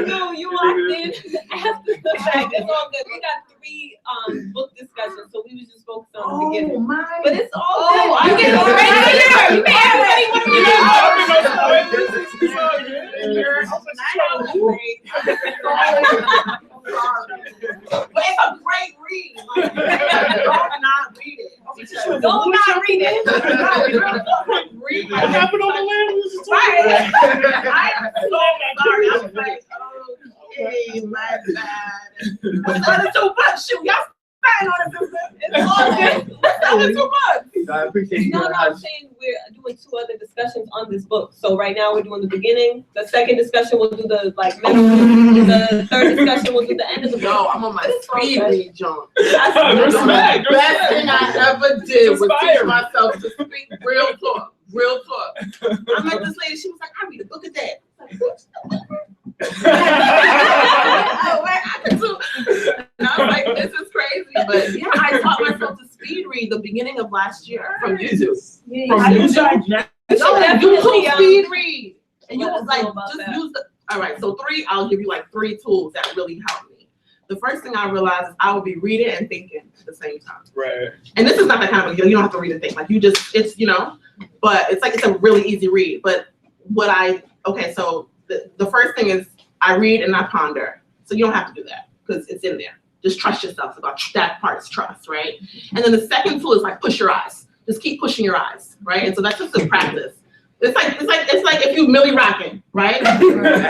No, you walked in after the fact. It's all good. We got 3 book discussions, so we was just focused on the beginning. But it's all good. You get right here. But it's a great read. Like, don't not read it. Don't not read it. Read What happened on the land? Right. I am so sorry. I was like, okay, my bad. What's the other 2 books? Shoot, y'all spying on us. It's all good. What's the other 2 books? I appreciate you. No, I'm saying we're doing 2 other discussions on this book. So right now we're doing the beginning. The second discussion we'll do the middle. The third discussion we'll do the end of the book. No, I'm on my speed read, John. Respect, The best thing I ever did was teach myself to speak real talk. Real talk. I met this lady, she was like, I read a book a day. I was like, this is crazy. But yeah, I taught myself to speed read the beginning of last year from YouTube. From YouTube? No, YouTube speed read. And you was like, just use the, all right, so I'll give you like 3 tools that really helped me. The first thing I realized is I would be reading and thinking at the same time. Right. And this is not that kind of, you don't have to read and think. Like you just, it's, you know, but it's like, it's a really easy read. But so the first thing is I read and I ponder. So you don't have to do that because it's in there. Just trust yourself. It's about that part's trust, right? And then the second tool is like push your eyes. Just keep pushing your eyes, right? And so that's just a practice. It's like if you Millie rocking, right? Millie rocking.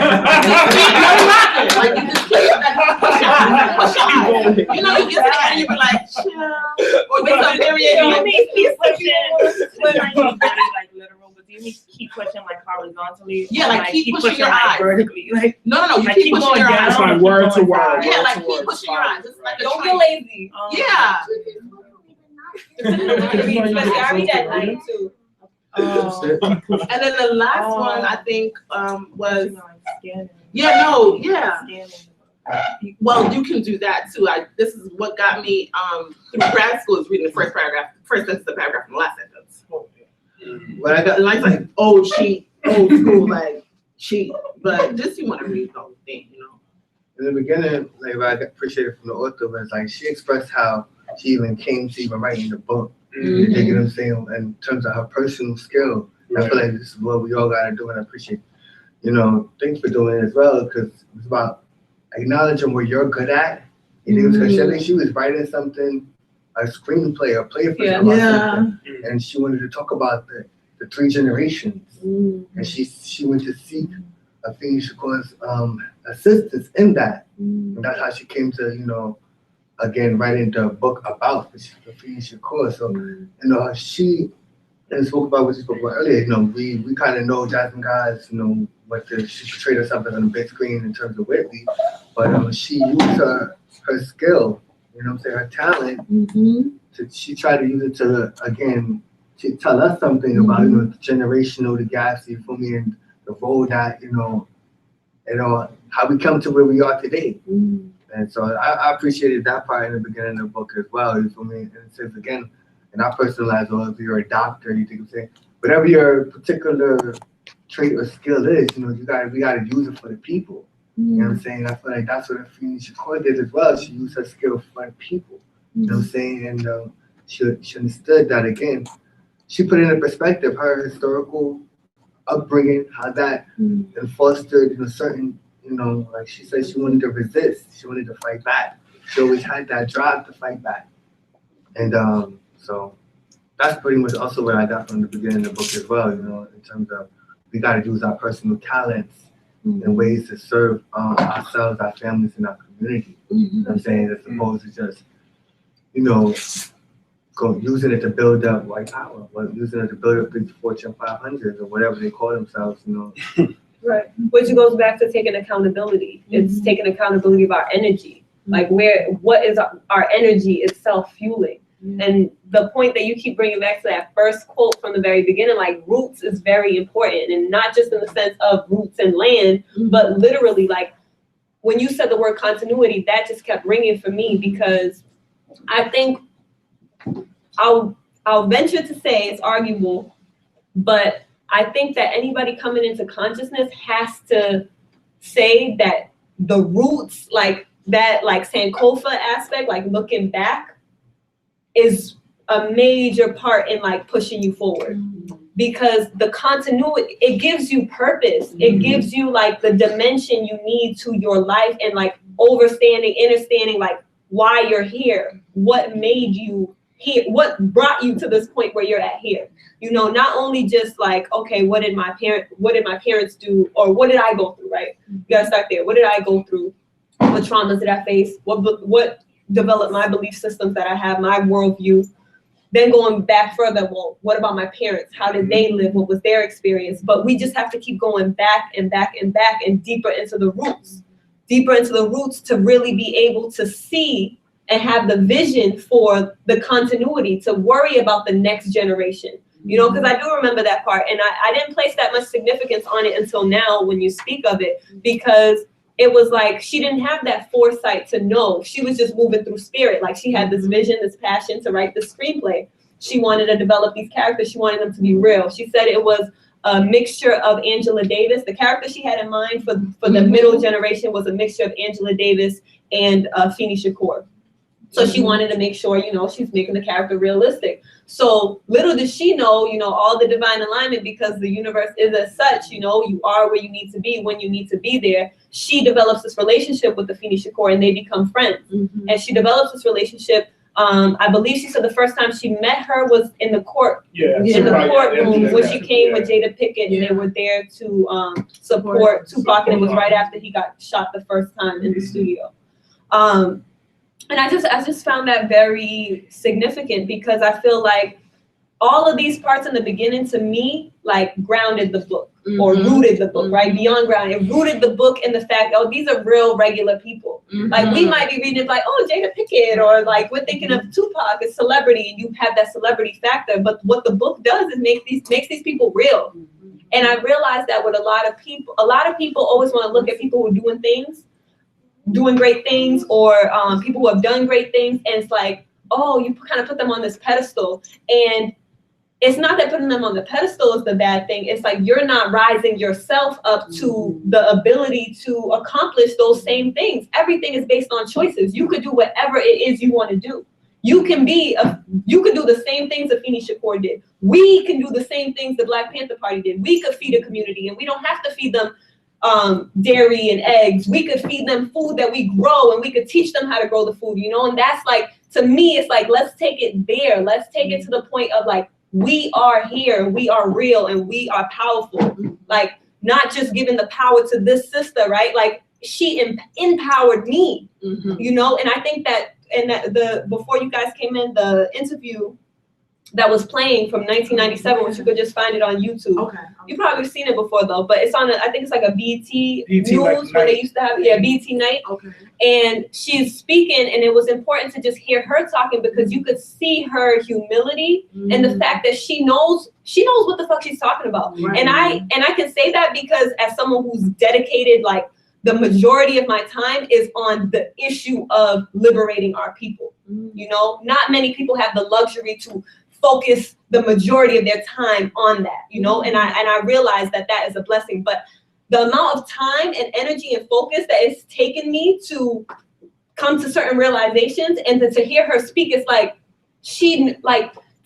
Like you just keep push your eyes. You know, you get to the end and you be like, chill. Or get to a period and keep pushing. Like literal, but you need to keep pushing like horizontally. Yeah, like keep pushing your eyes. Vertically. Like no, you keep pushing your eyes. It's like word to word. Yeah, like keep pushing your eyes. It's like don't get lazy. Yeah. I read at night too. And then the last one I think was well, you can do that too. This is what got me through grad school is reading the first sentence of the paragraph in the last sentence. What I got, like old school, like cheat. But just you want to read the whole thing, you know. in the beginning, like what I appreciated from the author was like she expressed how she even came to even writing the book. You dig what I'm saying? In terms of her personal skill, I feel like this is what we all gotta do, and I appreciate, you know, thanks for doing it as well, because it's about acknowledging what you're good at. You know, because she was writing something, a screenplay, a play for something, and she wanted to talk about the 3 generations, and she went to seek Afeni Shakur's assistance in that, and that's how she came to, you know, again, writing the book about Afeni Shakur. So, you know, she spoke about what she spoke about earlier. You know, we kind of know Jasmine guys, you know, she portrayed herself as on the big screen in terms of Whitley, but she used her skill, you know what I'm saying, her talent she tried to use it to, again, to tell us something about, you know, the generational, the gaps, you feel me, and the role that, you know, how we come to where we are today. And so I appreciated that part in the beginning of the book as well, you feel me? And it says, again, in our personal lives, well, if you're a doctor, you think of saying, whatever your particular trait or skill is, you know, we gotta use it for the people. You know what I'm saying? I feel like that's what Afeni Shakur did as well. She used her skill for the people. You know what I'm saying? And she understood that, again. She put it in perspective, her historical upbringing, how that fostered, you know, certain, you know, like she said, she wanted to resist. She wanted to fight back. She always had that drive to fight back. And so that's pretty much also what I got from the beginning of the book as well, you know, in terms of we got to use our personal talents in ways to serve ourselves, our families, and our community. You know what I'm saying? As opposed to just, you know, using it to build up white power, or using it to build up the Fortune 500 or whatever they call themselves, you know. Right, which goes back to taking accountability. It's taking accountability of our energy. Like what is our energy itself fueling? And the point that you keep bringing back to that first quote from the very beginning, like roots is very important, and not just in the sense of roots and land, but literally, like when you said the word continuity, that just kept ringing for me, because I think I'll venture to say it's arguable, but I think that anybody coming into consciousness has to say that the roots, like that, like Sankofa aspect, like looking back, is a major part in like pushing you forward, because the continuity, it gives you purpose. It gives you like the dimension you need to your life, and like understanding like why you're here, what made you here, what brought you to this point where you're at here. You know, not only just like, okay, what did my parents do, or what did I go through, right? You gotta start there. What did I go through? What traumas did I face? What developed my belief systems that I have, my worldview? Then going back further, well, what about my parents? How did they live? What was their experience? But we just have to keep going back and back and back and deeper into the roots to really be able to see and have the vision for the continuity, to worry about the next generation. You know, because I do remember that part, and I didn't place that much significance on it until now when you speak of it, because it was like she didn't have that foresight to know. She was just moving through spirit. Like she had this vision, this passion to write this screenplay. She wanted to develop these characters. She wanted them to be real. She said it was a mixture of Angela Davis. The character she had in mind for the middle generation was a mixture of Angela Davis and Afeni Shakur. So she wanted to make sure, you know, she's making the character realistic. So little did she know, you know, all the divine alignment, because the universe is as such, you know, you are where you need to be when you need to be there. She develops this relationship with Afeni Shakur, and they become friends. And she develops this relationship. I believe she said the first time she met her was in the court, in the courtroom, when she came with Jada Pinkett, and they were there to support Tupac, and it was right after he got shot the first time in the studio. And I just found that very significant, because I feel like all of these parts in the beginning, to me, like grounded the book, or rooted the book, right? Beyond ground, it rooted the book in the fact, oh, these are real regular people. Like we might be reading it like, oh, Jada Pinkett, or like we're thinking of Tupac as celebrity, and you have that celebrity factor. But what the book does is makes these people real. And I realized that with a lot of people always want to look at people who are doing great things, or people who have done great things, and it's like, oh, you kind of put them on this pedestal. And it's not that putting them on the pedestal is the bad thing. It's like you're not rising yourself up to the ability to accomplish those same things. Everything is based on choices. You could do whatever it is you want to do. You can do the same things Afeni Shakur did. We can do the same things the Black Panther Party did. We could feed a community, and we don't have to feed them dairy and eggs. We could feed them food that we grow, and we could teach them how to grow the food, you know? And that's like, to me, it's like, let's take it there. Let's take it to the point of like, we are here, we are real, and we are powerful. Like, not just giving the power to this sister, right? Like, she empowered me, you know? And I think that, before you guys came in, the interview that was playing from 1997, which you could just find it on YouTube. Okay. You've probably seen it before though, but it's on, I think it's like a BT News like when night. they used to have, BT Night. Okay. And she's speaking, and it was important to just hear her talking because you could see her humility and the fact that she knows what the fuck she's talking about. Right. And I can say that because as someone who's dedicated, like the majority of my time is on the issue of liberating our people. You know, not many people have the luxury to focus the majority of their time on that, you know, and I realize that is a blessing, but the amount of time and energy and focus that it's taken me to come to certain realizations and to hear her speak, it's like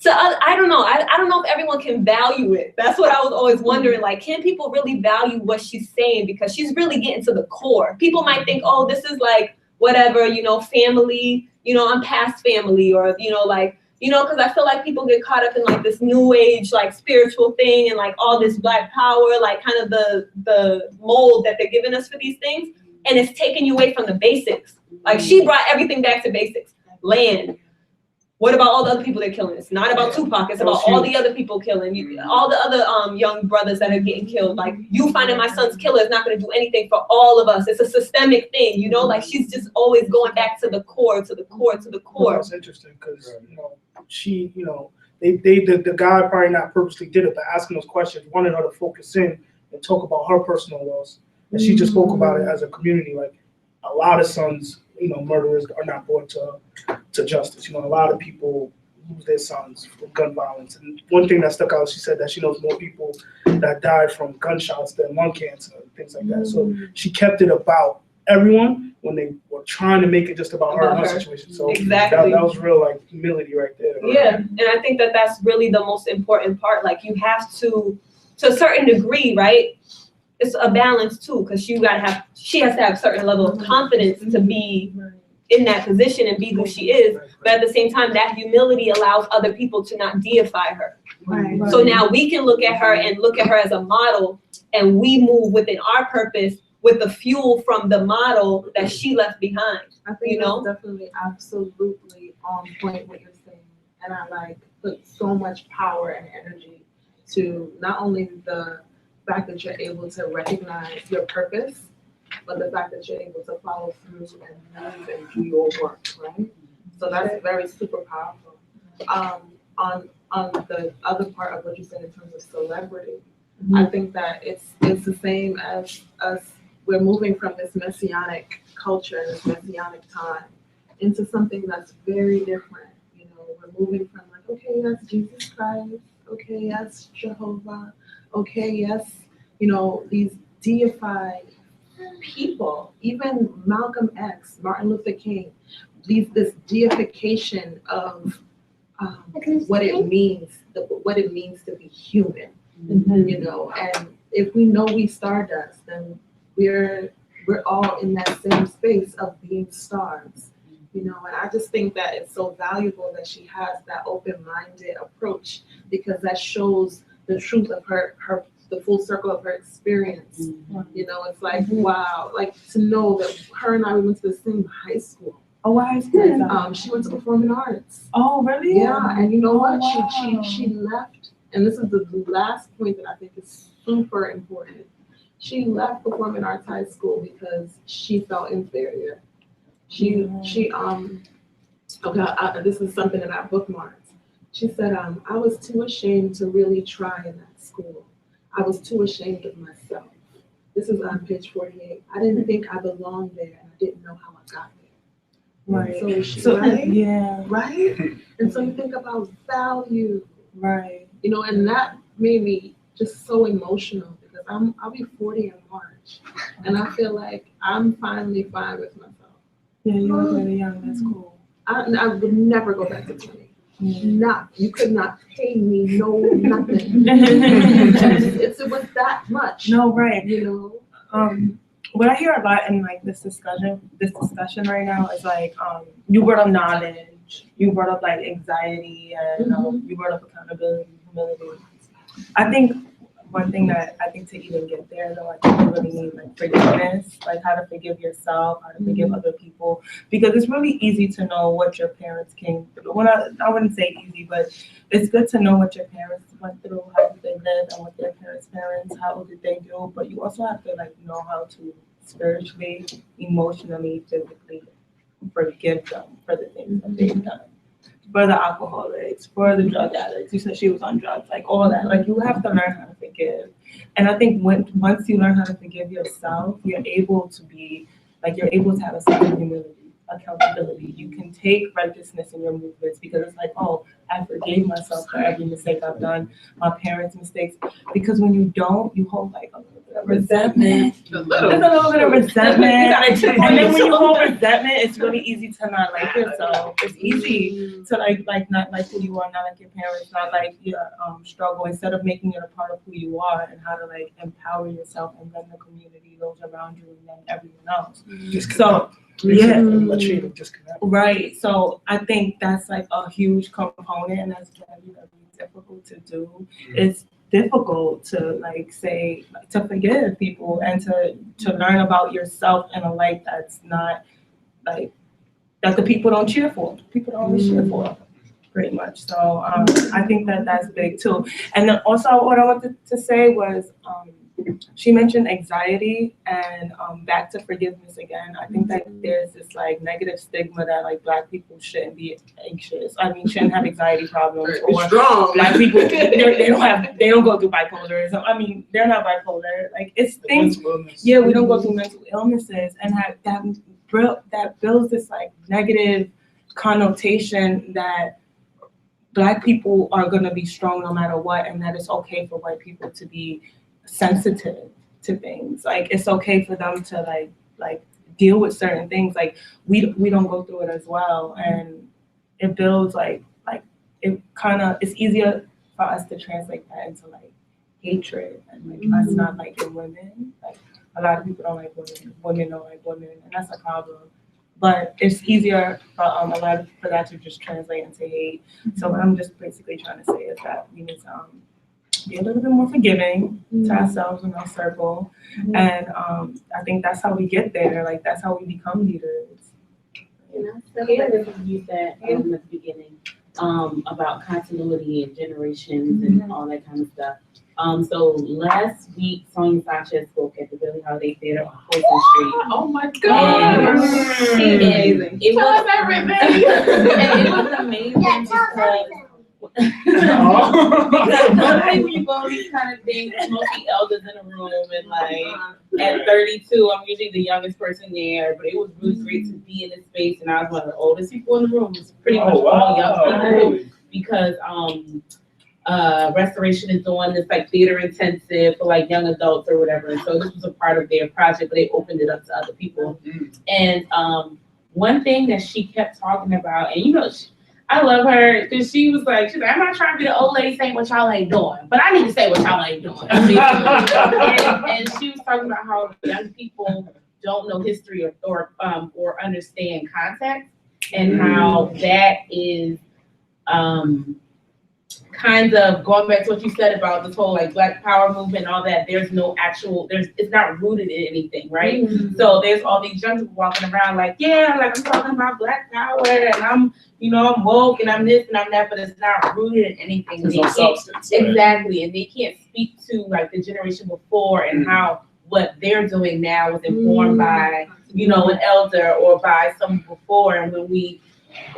I don't know. I don't know if everyone can value it. That's what I was always wondering. Like, can people really value what she's saying? Because she's really getting to the core. People might think, oh, this is like whatever, you know, family, you know, I'm past family, or, you know, like, you know, because I feel like people get caught up in like this new age, like spiritual thing and like all this Black power, like kind of the mold that they're giving us for these things. And it's taking you away from the basics. Like she brought everything back to basics. Land. What about all the other people they're killing? It's not about Tupac. It's about all the other people killing you, all the other young brothers that are getting killed. Like you finding my son's killer is not going to do anything for all of us. It's a systemic thing, you know. Like she's just always going back to the core, to the core, to the core. That's interesting because you know she, you know, the guy probably not purposely did it, but asking those questions wanted her to focus in and talk about her personal loss, and she just spoke about it as a community. Like a lot of sons, you know, murderers are not brought to justice. You know, a lot of people lose their sons from gun violence. And one thing that stuck out, she said that she knows more people that died from gunshots than lung cancer and things like that. So she kept it about everyone when they were trying to make it just about her and her situation. So exactly. that was real like humility right there. Yeah, and I think that that's really the most important part. Like you have to a certain degree, right? It's a balance too, because she has to have a certain level of confidence to be in that position and be who she is. But at the same time, that humility allows other people to not deify her. Right. So now we can look at her as a model, and we move within our purpose with the fuel from the model that she left behind. I think you know? that's definitely absolutely on point what you're saying. And I like put so much power and energy to not only the fact that you're able to recognize your purpose, but the fact that you're able to follow through and move and do your work, right? So that is very super powerful. On the other part of what you said in terms of celebrity, I think that it's the same as us. We're moving from this messianic culture, this messianic time, into something that's very different. You know, we're moving from like, okay, that's Jesus Christ. Okay, that's Jehovah. Okay, yes, you know, these deified people, even Malcolm X, Martin Luther King, this deification of what it means to be human, you know. And if we know we stardust, then we're all in that same space of being stars, you know. And I just think that it's so valuable that she has that open-minded approach, because that shows the truth of the full circle of her experience. You know, it's like, wow, like to know that her and I went to the same high school. Oh, what high school is that? She went to performing arts. Oh, really? Yeah, and you know what? Wow. She left, and this is the last point that I think is super important. She left performing arts high school because she felt inferior. This is something that I bookmarked. She said, I was too ashamed to really try in that school. I was too ashamed of myself. This is on page 48. I didn't think I belonged there, and I didn't know how I got there. Right. Right? Yeah. Right? And so you think about value. Right. You know, and that made me just so emotional, because I'll be 40 in March, and I feel like I'm finally fine with myself. Yeah, you were really young. That's cool. I would never go back to 20. You could not pay me nothing. it was that much. No, right. You know. What I hear a lot in like this discussion right now is like you brought up knowledge, you brought up like anxiety, and you brought up accountability, humility. I think one thing that I think to even get there though, I think you really need like forgiveness, like how to forgive yourself, how to forgive other people, because it's really easy to know what your parents came through. Well, I wouldn't say easy, but it's good to know what your parents went through, how did they live, and what their parents, how did they do, but you also have to like know how to spiritually, emotionally, physically forgive them for the things that they've done. For the alcoholics, for the drug addicts. You said she was on drugs, like all that. Like you have to learn how to forgive. And I think once you learn how to forgive yourself, you're able to have a sense of humility, accountability. You can take righteousness in your movements because it's like, oh, I forgave myself for every mistake I've done, my parents' mistakes. Because when you don't, you hold like a little bit of resentment. There's a little bit of resentment. And then when you hold resentment, it's really easy to not like yourself. It's easy to like not like who you are, not like your parents, not like your struggle, instead of making it a part of who you are and how to like empower yourself and then the community, those around you, and then everyone else. So yeah, right. So I think that's like a huge component, and that's very, very difficult to do. It's difficult to like say to forgive people and to learn about yourself in a light that's not like that the people don't cheer for. People don't always cheer for, pretty much. So I think that's big too. And then also what I wanted to say was she mentioned anxiety and back to forgiveness again. I think that there's this like negative stigma that like Black people shouldn't be anxious. I mean, shouldn't have anxiety problems, or Black people they don't go through bipolarism. I mean, they're not bipolar. Like it's things. Yeah, we don't go through mental illnesses, and that builds this like negative connotation that Black people are gonna be strong no matter what, and that it's okay for white people to be sensitive to things. Like it's okay for them to like deal with certain things. Like we don't go through it as well, and it builds like it's easier for us to translate that into like hatred and like us not liking women. Like a lot of people don't like women. Women don't like women, and that's a problem. But it's easier for for that to just translate into hate. So what I'm just basically trying to say is that we need to be a little bit more forgiving to ourselves and our circle. And I think that's how we get there. Like that's how we become leaders. You said in the beginning about continuity and generations and all that kind of stuff. So last week, Sonia Sanchez spoke at the Billie Holiday Theater on Fulton Street. Oh my God! Amazing. It was everything. And it was amazing because when you go these kind of things, mostly elders in the room, and like at 32, I'm usually the youngest person there, but it was really great to be in this space, and I was one of the oldest people in the room. It's pretty much all young people because Restoration is doing this like theater intensive for like young adults or whatever, and so this was a part of their project, but they opened it up to other people. And one thing that she kept talking about, and you know, I love her because she's like, I'm not trying to be the old lady saying what y'all ain't doing, but I need to say what y'all ain't doing. And she was talking about how young people don't know history or understand context, and how that is kind of going back to what you said about this whole like Black Power movement and all that. There's no actual, it's not rooted in anything, right? So there's all these young people walking around like, yeah, like I'm talking about Black Power and I'm woke and I'm this and I'm that, but it's not rooted in anything. There's no substance. Exactly, and they can't speak to like the generation before and how what they're doing now was informed by, an elder or by someone before. And when we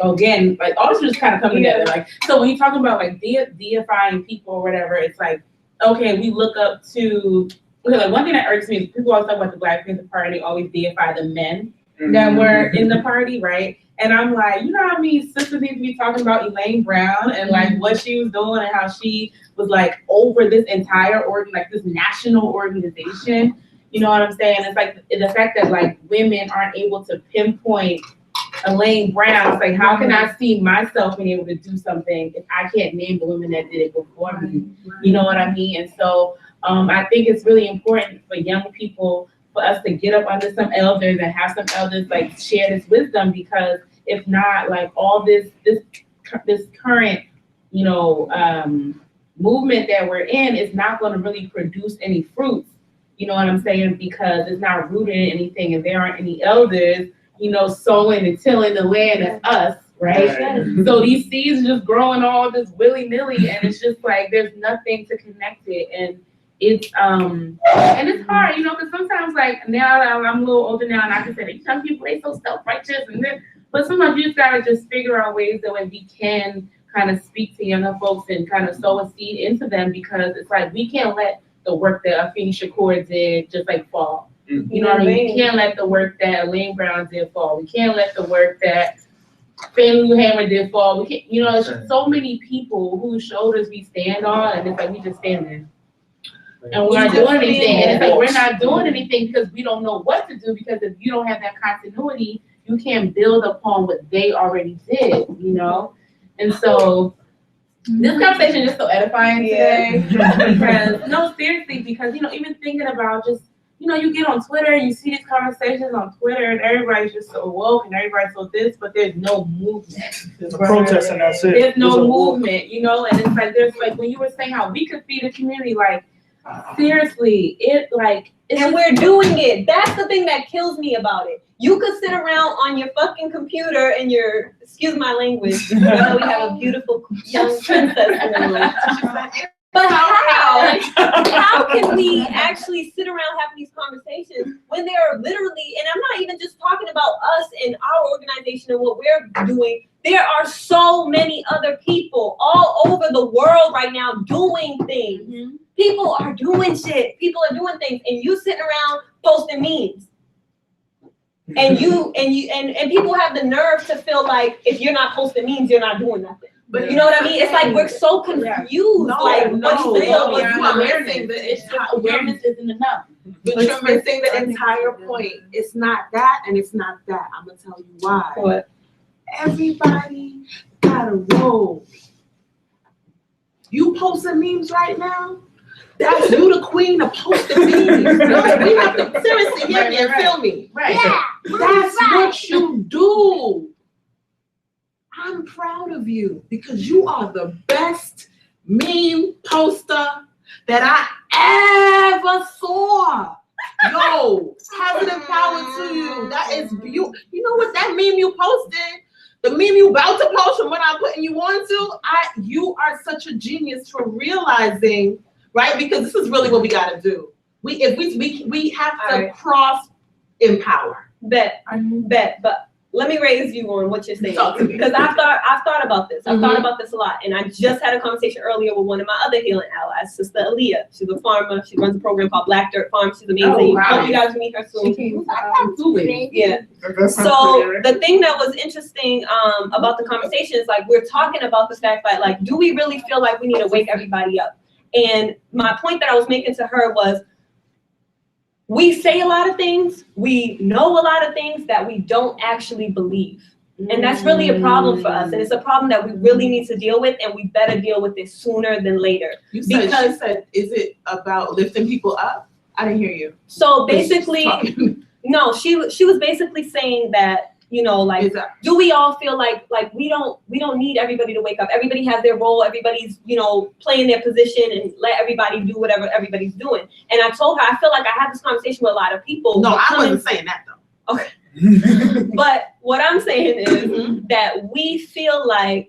again, like all this just kind of come together. Like, so when you're talking about like deifying people or whatever, it's like, okay, we look up to, like one thing that irks me is people always talk about the Black Panther Party, always deify the men that were in the party, right? And I'm like, you know how many sisters need to be talking about Elaine Brown and like what she was doing and how she was like over this entire like this national organization. You know what I'm saying? It's like the fact that like women aren't able to pinpoint Elaine Brown. It's like, how can I see myself being able to do something if I can't name the women that did it before me? You know what I mean? And so I think it's really important for young people for us to get up under some elders and have some elders like share this wisdom, because if not, like all this current, movement that we're in is not going to really produce any fruits. You know what I'm saying? Because it's not rooted in anything, and there aren't any elders, sowing and tilling the land as us, right? So these seeds just growing all this willy-nilly, and it's just like there's nothing to connect it, and it's hard, because sometimes like now that I'm a little older now, and I can say that some people they so self-righteous, but sometimes you just gotta just figure out ways that way we can kind of speak to younger folks and kind of sow a seed into them, because it's like we can't let the work that Afeni Shakur did just like fall. You know what I mean? We can't let the work that Elaine Brown did fall. We can't let the work that Fannie Hammer did fall. We can't, it's just so many people whose shoulders we stand on, and it's like we just stand there. And we're not doing anything. And it's like we're not doing anything because we don't know what to do, because if you don't have that continuity, you can't build upon what they already did, And so this conversation is so edifying today. Because no, seriously, because even thinking about just you get on Twitter and you see these conversations on Twitter, and everybody's just so woke and everybody's so this, but there's no movement. There's a protest and that's it. There's no movement, and it's like there's like when you were saying how we could feed a community, like seriously, and we're doing it. That's the thing that kills me about it. You could sit around on your fucking computer and your, excuse my language, we have a beautiful young princess in the room. But how can we actually sit around having these conversations when there are literally, and I'm not even just talking about us and our organization and what we're doing, there are so many other people all over the world right now doing things. Mm-hmm. People are doing shit. People are doing things, and you sitting around posting memes. And people have the nerve to feel like if you're not posting memes, you're not doing nothing. But you know what I mean? It's like we're so confused. Awareness isn't enough. But you're missing the entire point. It's not that, and it's not that. I'm gonna tell you why. What? Everybody got a role. You posting memes right now? That's you the queen of posting memes. We have to seriously hear me and feel me. Right. Yeah. That's what you do. I'm proud of you because you are the best meme poster that I ever saw. Yo, positive power to you. That is you. You know what? That meme you posted, the meme you about to post from what I'm putting you on to, you are such a genius for realizing, right? Because this is really what we got to do. We have to cross empower. Bet. But let me raise you on what you're saying, because I've thought about this. I've thought about this a lot, and I just had a conversation earlier with one of my other healing allies, Sister Aaliyah. She's a farmer. She runs a program called Black Dirt Farm. She's amazing. Oh, wow. Hope you guys meet her soon. Yeah. So the thing that was interesting about the conversation is like we're talking about the fact that like, do we really feel like we need to wake everybody up? And my point that I was making to her was, we say a lot of things, we know a lot of things that we don't actually believe. And that's really a problem for us. And it's a problem that we really need to deal with, and we better deal with it sooner than later. She said, is it about lifting people up? I didn't hear you. So basically, no, she was basically saying that, do we all feel like we don't need everybody to wake up? Everybody has their role. Everybody's, playing their position, and let everybody do whatever everybody's doing. And I told her, I feel like I had this conversation with a lot of people. No, I wasn't saying that though. Okay. But what I'm saying is that we feel like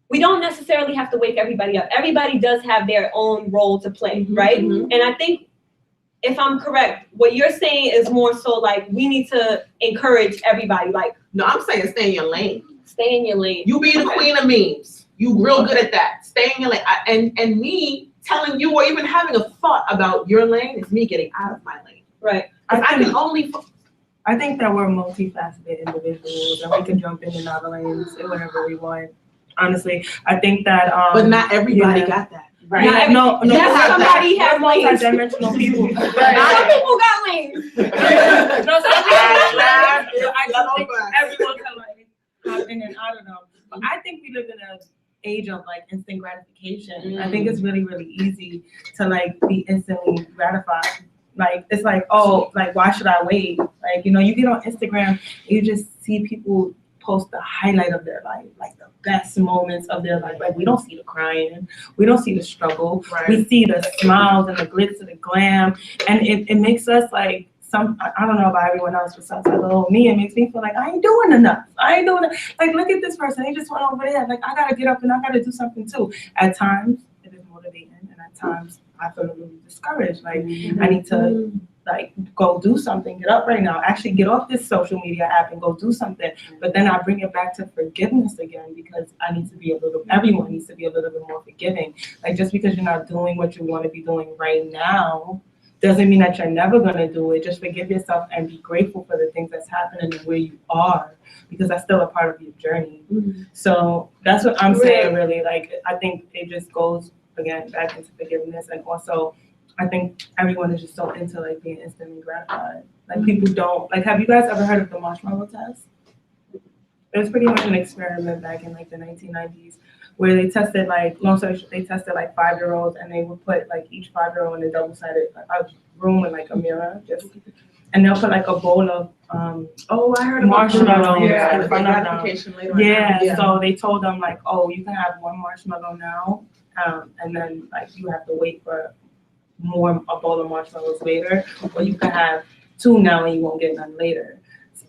we don't necessarily have to wake everybody up. Everybody does have their own role to play, right? And I think, if I'm correct, what you're saying is more so like we need to encourage everybody. Like, no, I'm saying stay in your lane. Stay in your lane. You be the queen of memes. You real good at that. Stay in your lane. And me telling you or even having a thought about your lane is me getting out of my lane. Right. I think that we're multifaceted individuals and we can jump in and out of lanes and whatever we want. Honestly, I think that. But not everybody got that. Right. No. Somebody has multi-dimensional people. Some people got lanes. No, some people got lanes. I just think everyone can hop in and out of them. But I think we live in an age of instant gratification. I think it's really, really easy to be instantly gratified. It's why should I wait? You get on Instagram, you just see people post the highlight of their life, the best moments of their life. Like we don't see the crying, we don't see the struggle, Right. we see the smiles and the glitz and the glam, and it makes us like I don't know about everyone else, but sometimes me, it makes me feel like I ain't doing enough. Like, look at this person, they just went over there. Like, I gotta get up and I gotta do something too. At times, it is motivating, and at times, I feel a little discouraged. Like, I need to, like, go do something, get up right now, actually get off this social media app and go do something. But then I bring it back to forgiveness again, because everyone needs to be a little bit more forgiving. Like, just because you're not doing what you want to be doing right now, doesn't mean that you're never going to do it. Just forgive yourself and be grateful for the things that's happening and where you are, because that's still a part of your journey. So that's what I'm saying, really. Like, I think it just goes, again, back into forgiveness. And also, I think everyone is just so into, like, being instantly gratified. Like, people don't, like, have you guys ever heard of the marshmallow test? It was pretty much an experiment back in, like, the 1990s. Where they tested, like, long story short, they tested like 5-year-olds, and they would put like each 5-year-old in a double-sided room with like a mirror, and they'll put like a bowl of I heard marshmallows in front of them. Yeah, so they told them like, oh, you can have one marshmallow now, and then like you have to wait for a bowl of marshmallows later, or you can have 2 now and you won't get none later,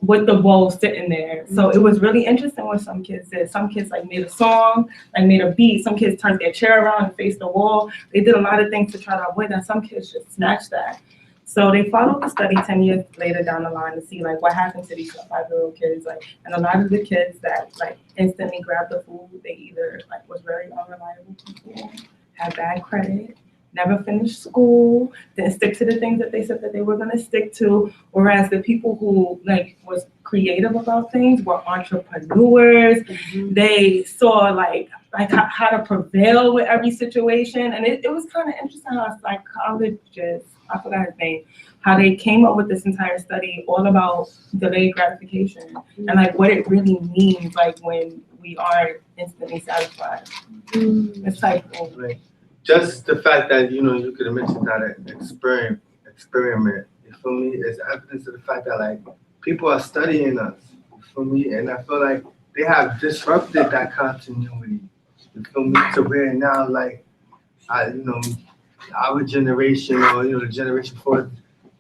with the bowl sitting there. So it was really interesting what some kids did. Some kids like made a song, like made a beat. Some kids turned their chair around and faced the wall. They did a lot of things to try to avoid that. Some kids just snatched that. So they followed the study 10 years later down the line to see like what happened to these 5-year-old kids. Like, and a lot of the kids that like instantly grabbed the food, they either like was very unreliable people, had bad credit, never finished school, didn't stick to the things that they said that they were gonna stick to. Whereas the people who like was creative about things were entrepreneurs. They saw like how to prevail with every situation. And it was kind of interesting how psychologists, I forgot his name, how they came up with this entire study all about delayed gratification and like what it really means, like when we are instantly satisfied. It's like, just the fact that, you know, you could have mentioned that experiment, you feel me, is evidence of the fact that, like, people are studying us, you feel me, and I feel like they have disrupted that continuity, you feel me, to where now, like, our generation, or, you know, the generation before,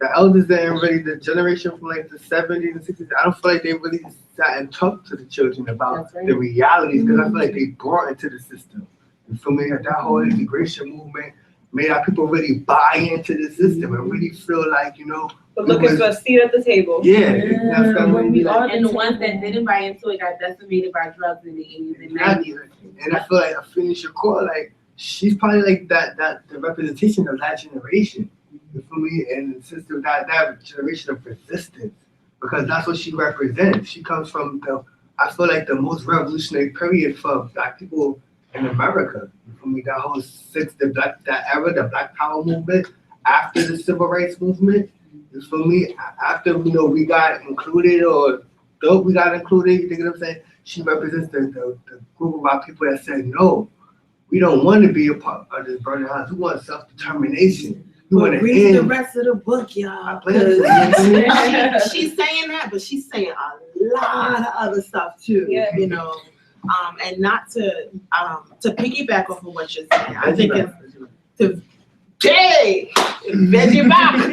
the elders that ain't really, the generation from, like, the 70s and 60s, I don't feel like they really sat and talked to the children about the realities, because I feel like they brought into the system. You feel me? That whole integration movement made our people really buy into the system and really feel like, you know. But looking for a seat at the table. Yeah. And the ones that didn't buy into it got decimated by drugs in the 80s and 90s. And I feel like Afeni Shakur, like, she's probably like the representation of that generation. You feel me? And the system, that generation of resistance. Because that's what she represents. She comes from I feel like the most revolutionary period for Black people in America. You feel me? That whole that era, the Black Power movement, after the Civil Rights movement. You feel me? After, you know, we got included, or though we got included, you know what I'm saying? She represents the group of our people that said, no, we don't want to be a part of this burning house. We want self-determination. We want to read the rest of the book, y'all. She's saying that, but she's saying a lot of other stuff too. Yeah. You know. And not to piggyback off of what you're saying. I think it's to veggie back to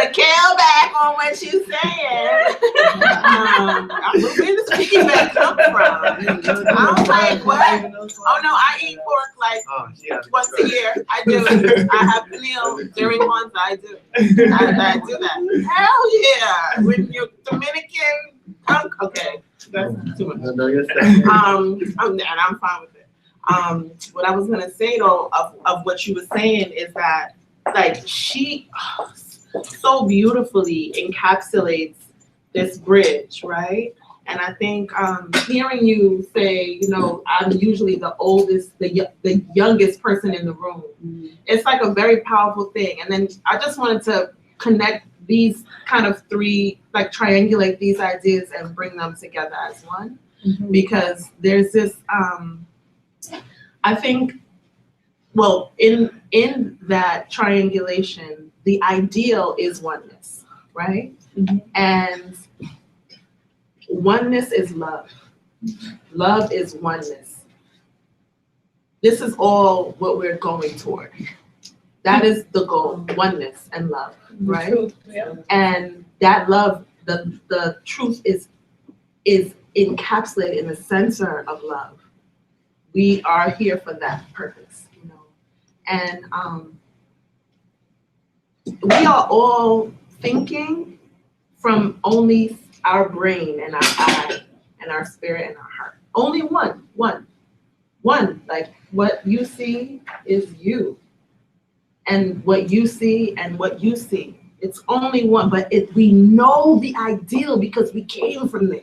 scale back on what you're saying. Where does piggyback come from? I'm like, what? Oh no, I eat pork like once a year. I do. I have meal during months. I do. I do that. Hell yeah! When you're Dominican, okay. That's too much. And I'm fine with it. What I was gonna say though of what you were saying is that like she so beautifully encapsulates this bridge, right? And I think hearing you say, you know, I'm usually the oldest, the youngest person in the room. It's like a very powerful thing. And then I just wanted to connect these kind of three, like triangulate these ideas and bring them together as one. Because there's this, I think, well, in that triangulation, the ideal is oneness, right? And oneness is love. Love is oneness. This is all what we're going toward. That is the goal, oneness and love, right? And that love, the truth is encapsulated in the center of love. We are here for that purpose, you know. And we are all thinking from only our brain and our eye and our spirit and our heart. Only one. Like what you see is you. And what you see and what you see. It's only one, but we know the ideal because we came from there.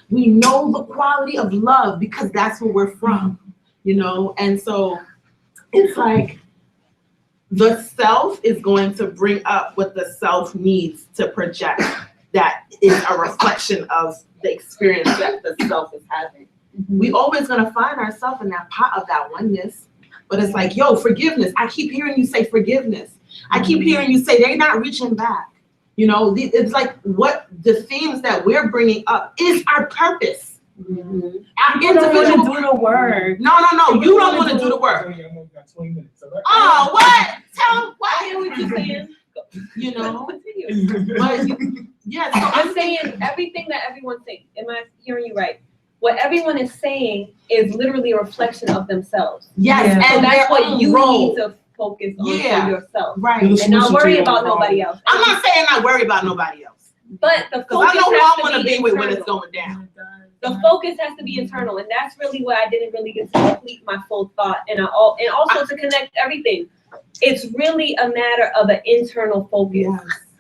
We know the quality of love because that's where we're from, you know? And so it's like the self is going to bring up what the self needs to project that is a reflection of the experience that the self is having. We always gonna find ourselves in that pot of that oneness, but it's like, yo, forgiveness. I keep hearing you say forgiveness. I keep hearing you say they're not reaching back. You know, it's like what the themes that we're bringing up is our purpose. Our individual do the work. No, you don't want to do the work. Oh, what? Tell what you saying? You know, but yeah. So I'm saying everything that everyone's saying. Am I hearing you right? What everyone is saying is literally a reflection of themselves. Yes, and so that's what you role. need to focus on for yourself. Right. And not worry about nobody else. I'm not saying not worry about nobody else. But the focus I know who I want to be with when internal. it's going down. The focus has to be internal, and that's really why I didn't really get to complete my full thought, and also to connect everything. It's really a matter of an internal focus.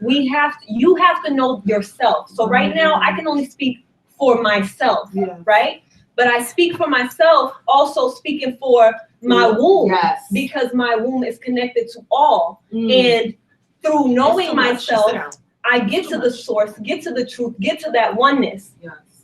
Yes. You have to know yourself. So right now, I can only speak for myself, right? But I speak for myself, also speaking for my womb, because my womb is connected to all. And through knowing myself, I get to the source, get to the truth, get to that oneness.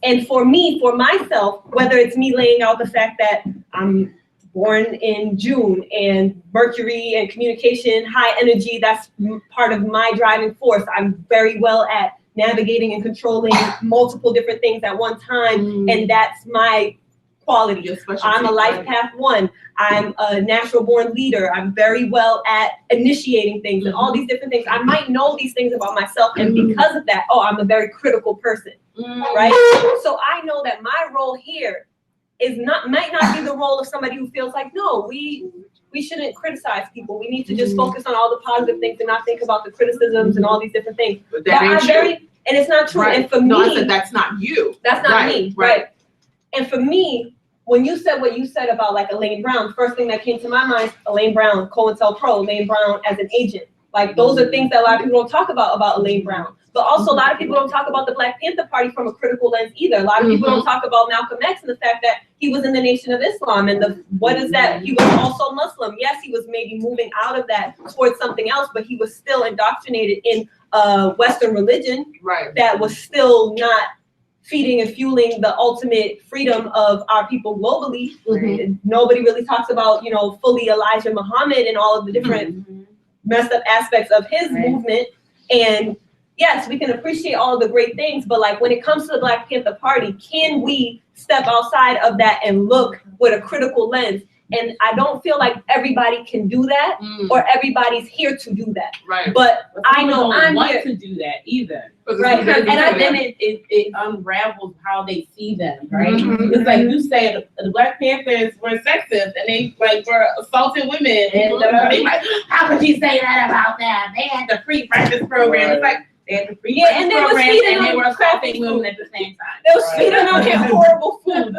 And for me, for myself, whether it's me laying out the fact that I'm born in June and Mercury and communication, high energy, that's part of my driving force. I'm very well at navigating and controlling multiple different things at one time, and that's my quality. I'm a life path 1. I'm a natural born leader. I'm very well at initiating things and all these different things. I might know these things about myself, and because of that, I'm a very critical person, right? So I know that my role here might not be the role of somebody who feels like, no, we shouldn't criticize people. We need to just focus on all the positive things and not think about the criticisms and all these different things. But that ain't true. And it's not true. Right. And for me, I said that's not you. That's not me. Right. And for me, when you said what you said about like Elaine Brown, first thing that came to my mind, Elaine Brown, COINTELPRO, Elaine Brown as an agent. Like those are things that a lot of people don't talk about Elaine Brown. But also a lot of people don't talk about the Black Panther Party from a critical lens either. A lot of people don't talk about Malcolm X and the fact that he was in the Nation of Islam and what is that? He was also Muslim. Yes, he was maybe moving out of that towards something else, but he was still indoctrinated in Western religion that was still not feeding and fueling the ultimate freedom of our people globally. Nobody really talks about, fully Elijah Muhammad and all of the different messed up aspects of his movement. And yes, we can appreciate all the great things, but like when it comes to the Black Panther Party, can we step outside of that and look with a critical lens? And I don't feel like everybody can do that or everybody's here to do that. Right. But I know I'm want here to do that either. Right. And then it unravels how they see them, right? It's like you said, the Black Panthers were sexist and they were assaulting women, and they like, how could you say that about them? They had the free breakfast program. It's like they had the free breakfast program and they were assaulting women at the same time. They were feeding them their horrible food.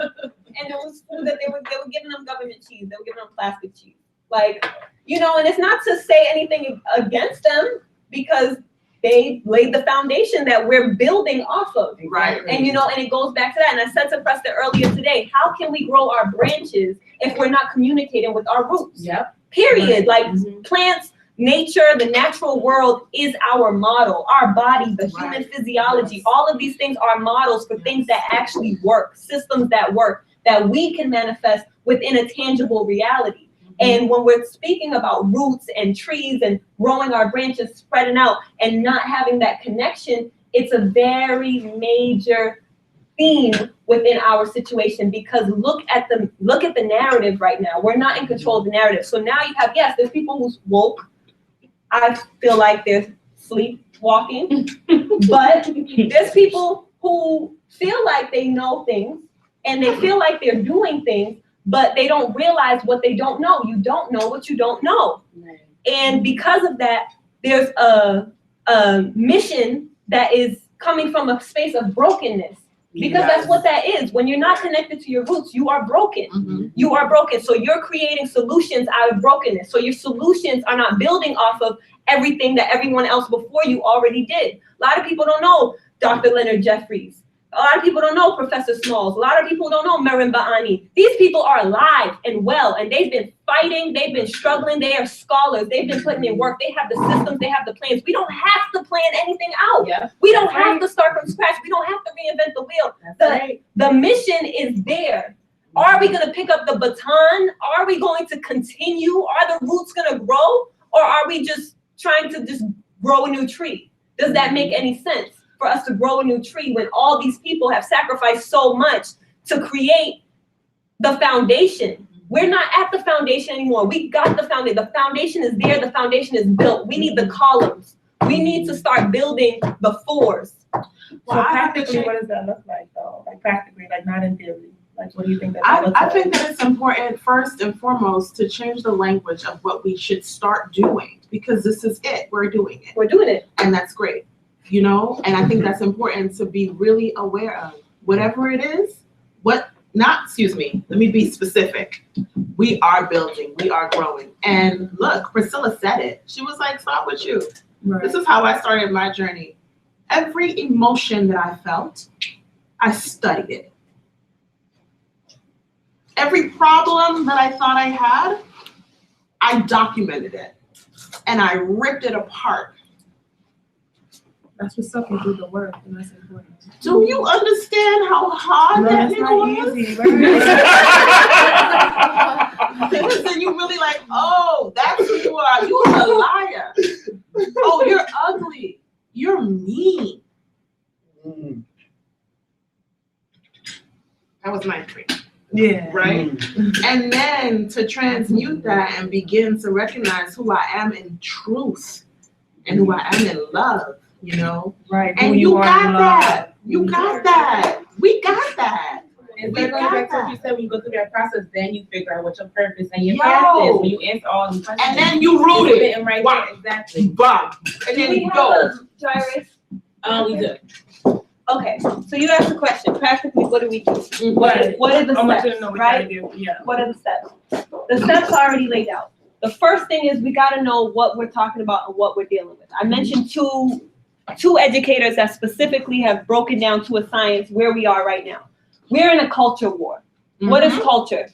And it was food that they were giving them government cheese. They were giving them plastic cheese. And it's not to say anything against them because they laid the foundation that we're building off of. Right. And, and it goes back to that. And I said to Preston earlier today, how can we grow our branches if we're not communicating with our roots? Yep. Period. Plants, nature, the natural world is our model. Our body, the human physiology, all of these things are models for things that actually work, systems that work, that we can manifest within a tangible reality. And when we're speaking about roots and trees and growing our branches, spreading out and not having that connection, it's a very major theme within our situation, because look at the narrative right now. We're not in control of the narrative. So now you have, yes, there's people who's woke. I feel like they're sleepwalking, but there's people who feel like they know things and they feel like they're doing things, but they don't realize what they don't know. You don't know what you don't know. And because of that, there's a mission that is coming from a space of brokenness. Because that's what that is. When you're not connected to your roots, you are broken. You are broken. So you're creating solutions out of brokenness. So your solutions are not building off of everything that everyone else before you already did. A lot of people don't know Dr. Leonard Jeffries. A lot of people don't know Professor Smalls. A lot of people don't know Marin Ba'ani. These people are alive and well, and they've been fighting, they've been struggling, they are scholars, they've been putting in work, they have the systems, they have the plans. We don't have to plan anything out. We don't have to start from scratch. We don't have to reinvent the wheel. The mission is there. Are we going to pick up the baton? Are we going to continue? Are the roots going to grow? Or are we just trying to just grow a new tree? Does that make any sense? For us to grow a new tree when all these people have sacrificed so much to create the foundation. We're not at the foundation anymore. We got the foundation. The foundation is there. The foundation is built. We need the columns. We need to start building the floors. So practically, what does that look like though? Like practically, like not in theory. Like what do you think that looks like? I think that it's important first and foremost to change the language of what we should start doing, because this is it. We're doing it. We're doing it. And that's great. You know, and I think that's important to be really aware of. Whatever it is, let me be specific. We are building, we are growing. And look, Priscilla said it. She was like, start with you. Right. This is how I started my journey. Every emotion that I felt, I studied it. Every problem that I thought I had, I documented it. And I ripped it apart. That's what's up, you do the work, and that's important. Do you understand how hard that was? Easy, Because then you really like, oh, that's who you are. You are a liar. Oh, you're ugly. You're mean. That was my dream. Yeah. Right? And then to transmute that and begin to recognize who I am in truth and who I am in love. You know, right? And you got that. You got that. We got that. And so going back to what you said, when you go through that process, then you figure out what your purpose and your path is. When you answer all these questions, and then you root it. Right wow. there, exactly. Bam. And then you go. Gyrus? We do. Okay, so you asked the question. Practically, what do we do? Mm-hmm. What are the steps? Right? Yeah. What are the steps? The steps are already laid out. The first thing is we got to know what we're talking about and what we're dealing with. I mentioned two educators that specifically have broken down to a science where we are right now. We're in a culture war. What is culture?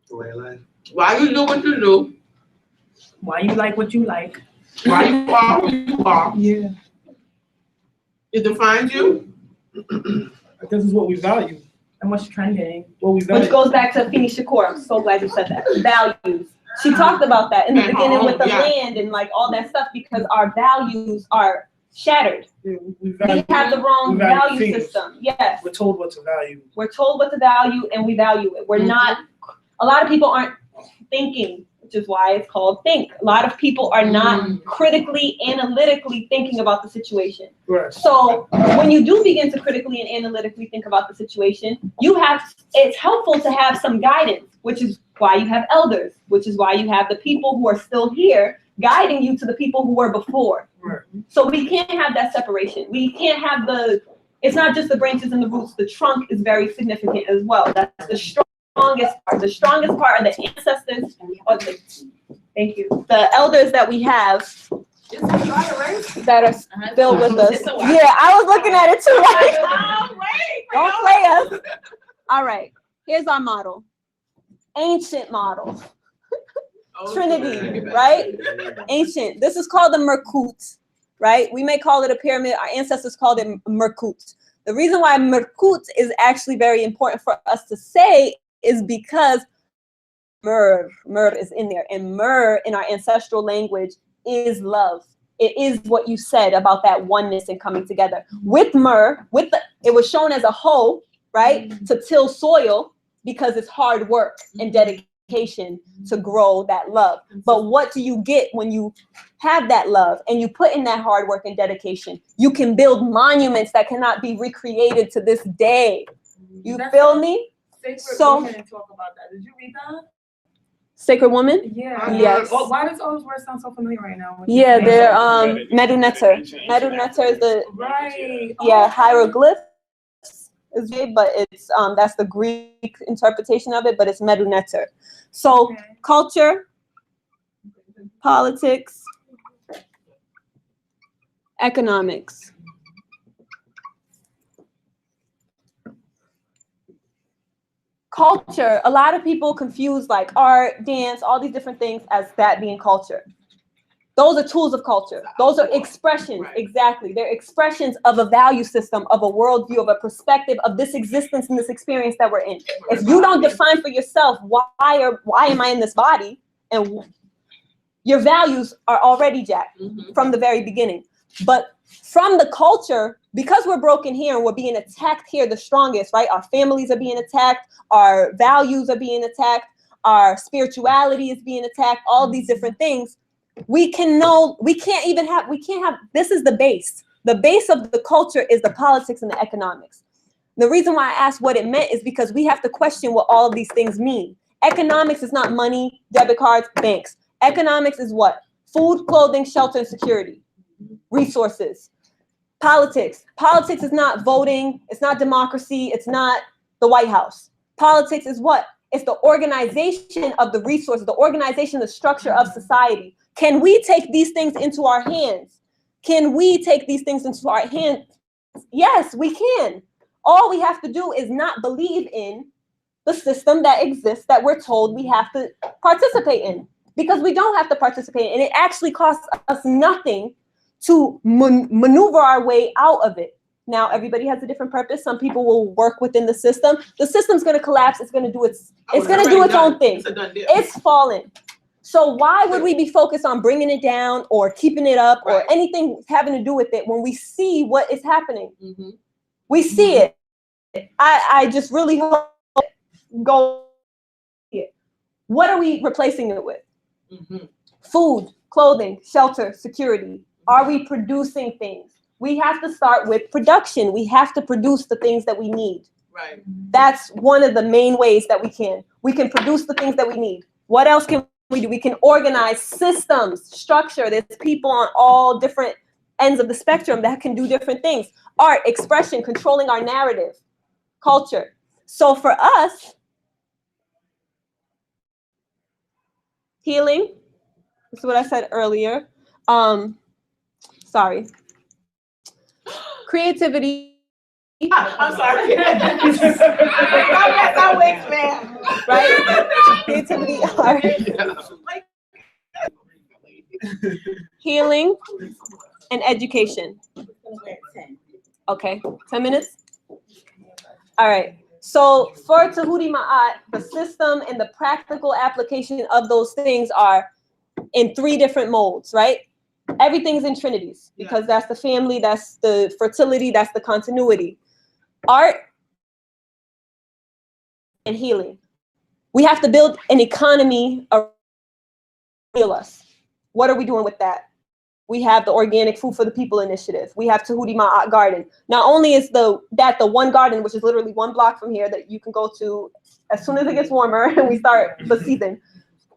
The way of life. Why you do what you do? Why you like what you like? Why you are who you are? Yeah. It defines you. This is what we value. And what's trending? What we value. Which goes back to Afeni Shakur. I'm so glad you said that. Values. She talked about that in the beginning with the land and like all that stuff, because our values are shattered. Yeah, we have the wrong value system. Yes. We're told what to value. We're told what to value and we value it. We're not, a lot of people aren't thinking, which is why it's called think. A lot of people are not critically, analytically thinking about the situation. Right. So when you do begin to critically and analytically think about the situation, it's helpful to have some guidance, which is why you have elders, which is why you have the people who are still here guiding you to the people who were before. Right. So we can't have that separation. We can't have it's not just the branches and the roots, the trunk is very significant as well. That's the strongest part. The strongest part are the ancestors, thank you. The elders that we have that are still with us. Yeah, I was looking at it too. Don't play us. All right, here's our model. Ancient model. Trinity, right? Ancient. This is called the Merkut, right? We may call it a pyramid. Our ancestors called it Merkut. The reason why Merkut is actually very important for us to say is because Mer is in there. And Mer in our ancestral language is love. it is what you said about that oneness and coming together. With myrrh, it was shown as a hoe, right, to till soil because it's hard work and dedication to grow that love. But what do you get when you have that love and you put in that hard work and dedication? You can build monuments that cannot be recreated to this day. You feel me? So talk about that. Did you read that? Sacred Woman? Yeah. Yes. Why does all those words sound so familiar right now? Yeah, they're Medu Neter. Medu Neter is the hieroglyphs, but it's that's the Greek interpretation of it, but it's Medu Neter. So culture, politics, economics. Culture, a lot of people confuse like art, dance, all these different things as that being culture. Those are tools of culture. Those are expressions, exactly. They're expressions of a value system, of a worldview, of a perspective, of this existence and this experience that we're in. If you don't define for yourself why am I in this body, and your values are already jacked from the very beginning. But from the culture, because we're broken here and we're being attacked here the strongest, right? Our families are being attacked, our values are being attacked, our spirituality is being attacked, all these different things. We can't have, this is the base. The base of the culture is the politics and the economics. The reason why I asked what it meant is because we have to question what all of these things mean. Economics is not money, debit cards, banks. Economics is what? Food, clothing, shelter, and security. Resources. Politics. Politics is not voting. It's not democracy. It's not the White House. Politics is what? It's the organization of the resources, the organization, the structure of society. Can we take these things into our hands? Can we take these things into our hands? Yes, we can. All we have to do is not believe in the system that exists that we're told we have to participate in, because we don't have to participate, and it actually costs us nothing to maneuver our way out of it. Now, everybody has a different purpose. Some people will work within the system. The system's going to collapse. It's going to do its own thing. It's fallen. So why would we be focused on bringing it down or keeping it up or anything having to do with it when we see what is happening? We see it. I just really hope go here. What are we replacing it with? Food, clothing, shelter, security. Are we producing things? We have to start with production. We have to produce the things that we need. Right. That's one of the main ways that we can. We can produce the things that we need. What else can we do? We can organize systems, structure. There's people on all different ends of the spectrum that can do different things. Art, expression, controlling our narrative, culture. So for us, healing, this is what I said earlier. Sorry. Creativity. I'm sorry. I'm weak, man. Right? Creativity, art. Healing, and education. Okay, 10 minutes? All right. So for Tahuti Ma'at, the system and the practical application of those things are in 3 different modes, right? Everything's in trinities because that's the family, that's the fertility, that's the continuity. Art and healing. We have to build an economy around us. What are we doing with that? We have the Organic Food for the People initiative. We have Tahuti Ma'at Garden. Not only is the one garden, which is literally 1 block from here that you can go to as soon as it gets warmer and we start the season,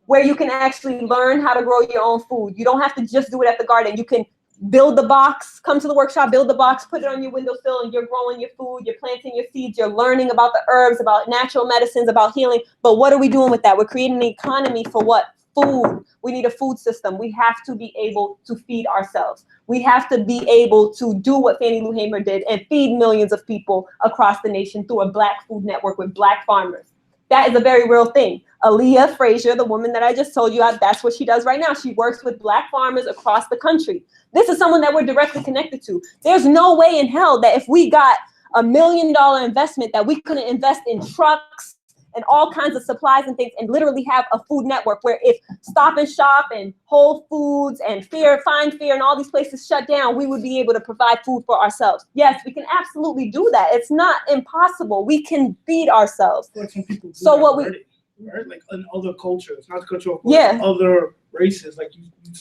where you can actually learn how to grow your own food. You don't have to just do it at the garden. You can build the box, come to the workshop, build the box, put it on your windowsill, and you're growing your food, you're planting your seeds, you're learning about the herbs, about natural medicines, about healing. But what are we doing with that? We're creating an economy for what? Food. We need a food system. We have to be able to feed ourselves. We have to be able to do what Fannie Lou Hamer did and feed millions of people across the nation through a Black food network with Black farmers. That is a very real thing. Aaliyah Frazier, the woman that I just told you, that's what she does right now. She works with Black farmers across the country. This is someone that we're directly connected to. There's no way in hell that if we got $1 million investment that we couldn't invest in trucks and all kinds of supplies and things, and literally have a food network where if Stop and Shop and Whole Foods and Find Fear and all these places shut down, we would be able to provide food for ourselves. Yes, we can absolutely do that. It's not impossible. We can feed ourselves. Like some people do So that what we already, right? Like in other cultures, not to cut you off, but Yeah. other races, like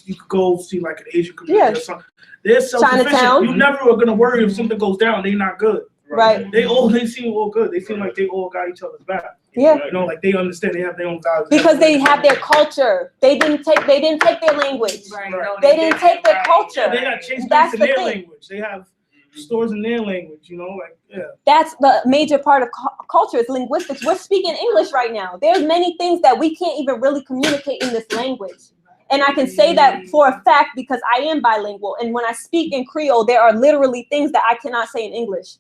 you could go see like an Asian community or something. They're self-sufficient. Chinatown. You never are gonna worry if something goes down. They're not good. Right. They seem all good. They seem like they all got each other's back. Yeah. You know, like they understand. They have their own values. Because they have their culture. They didn't take their language. Right. They didn't take their culture. And they got Chase That's in the their thing. language. They have stores in their language. You know, like yeah. That's the major part of culture is linguistics. We're speaking English right now. There's many things that we can't even really communicate in this language. And I can say that for a fact because I am bilingual. And when I speak in Creole, there are literally things that I cannot say in English.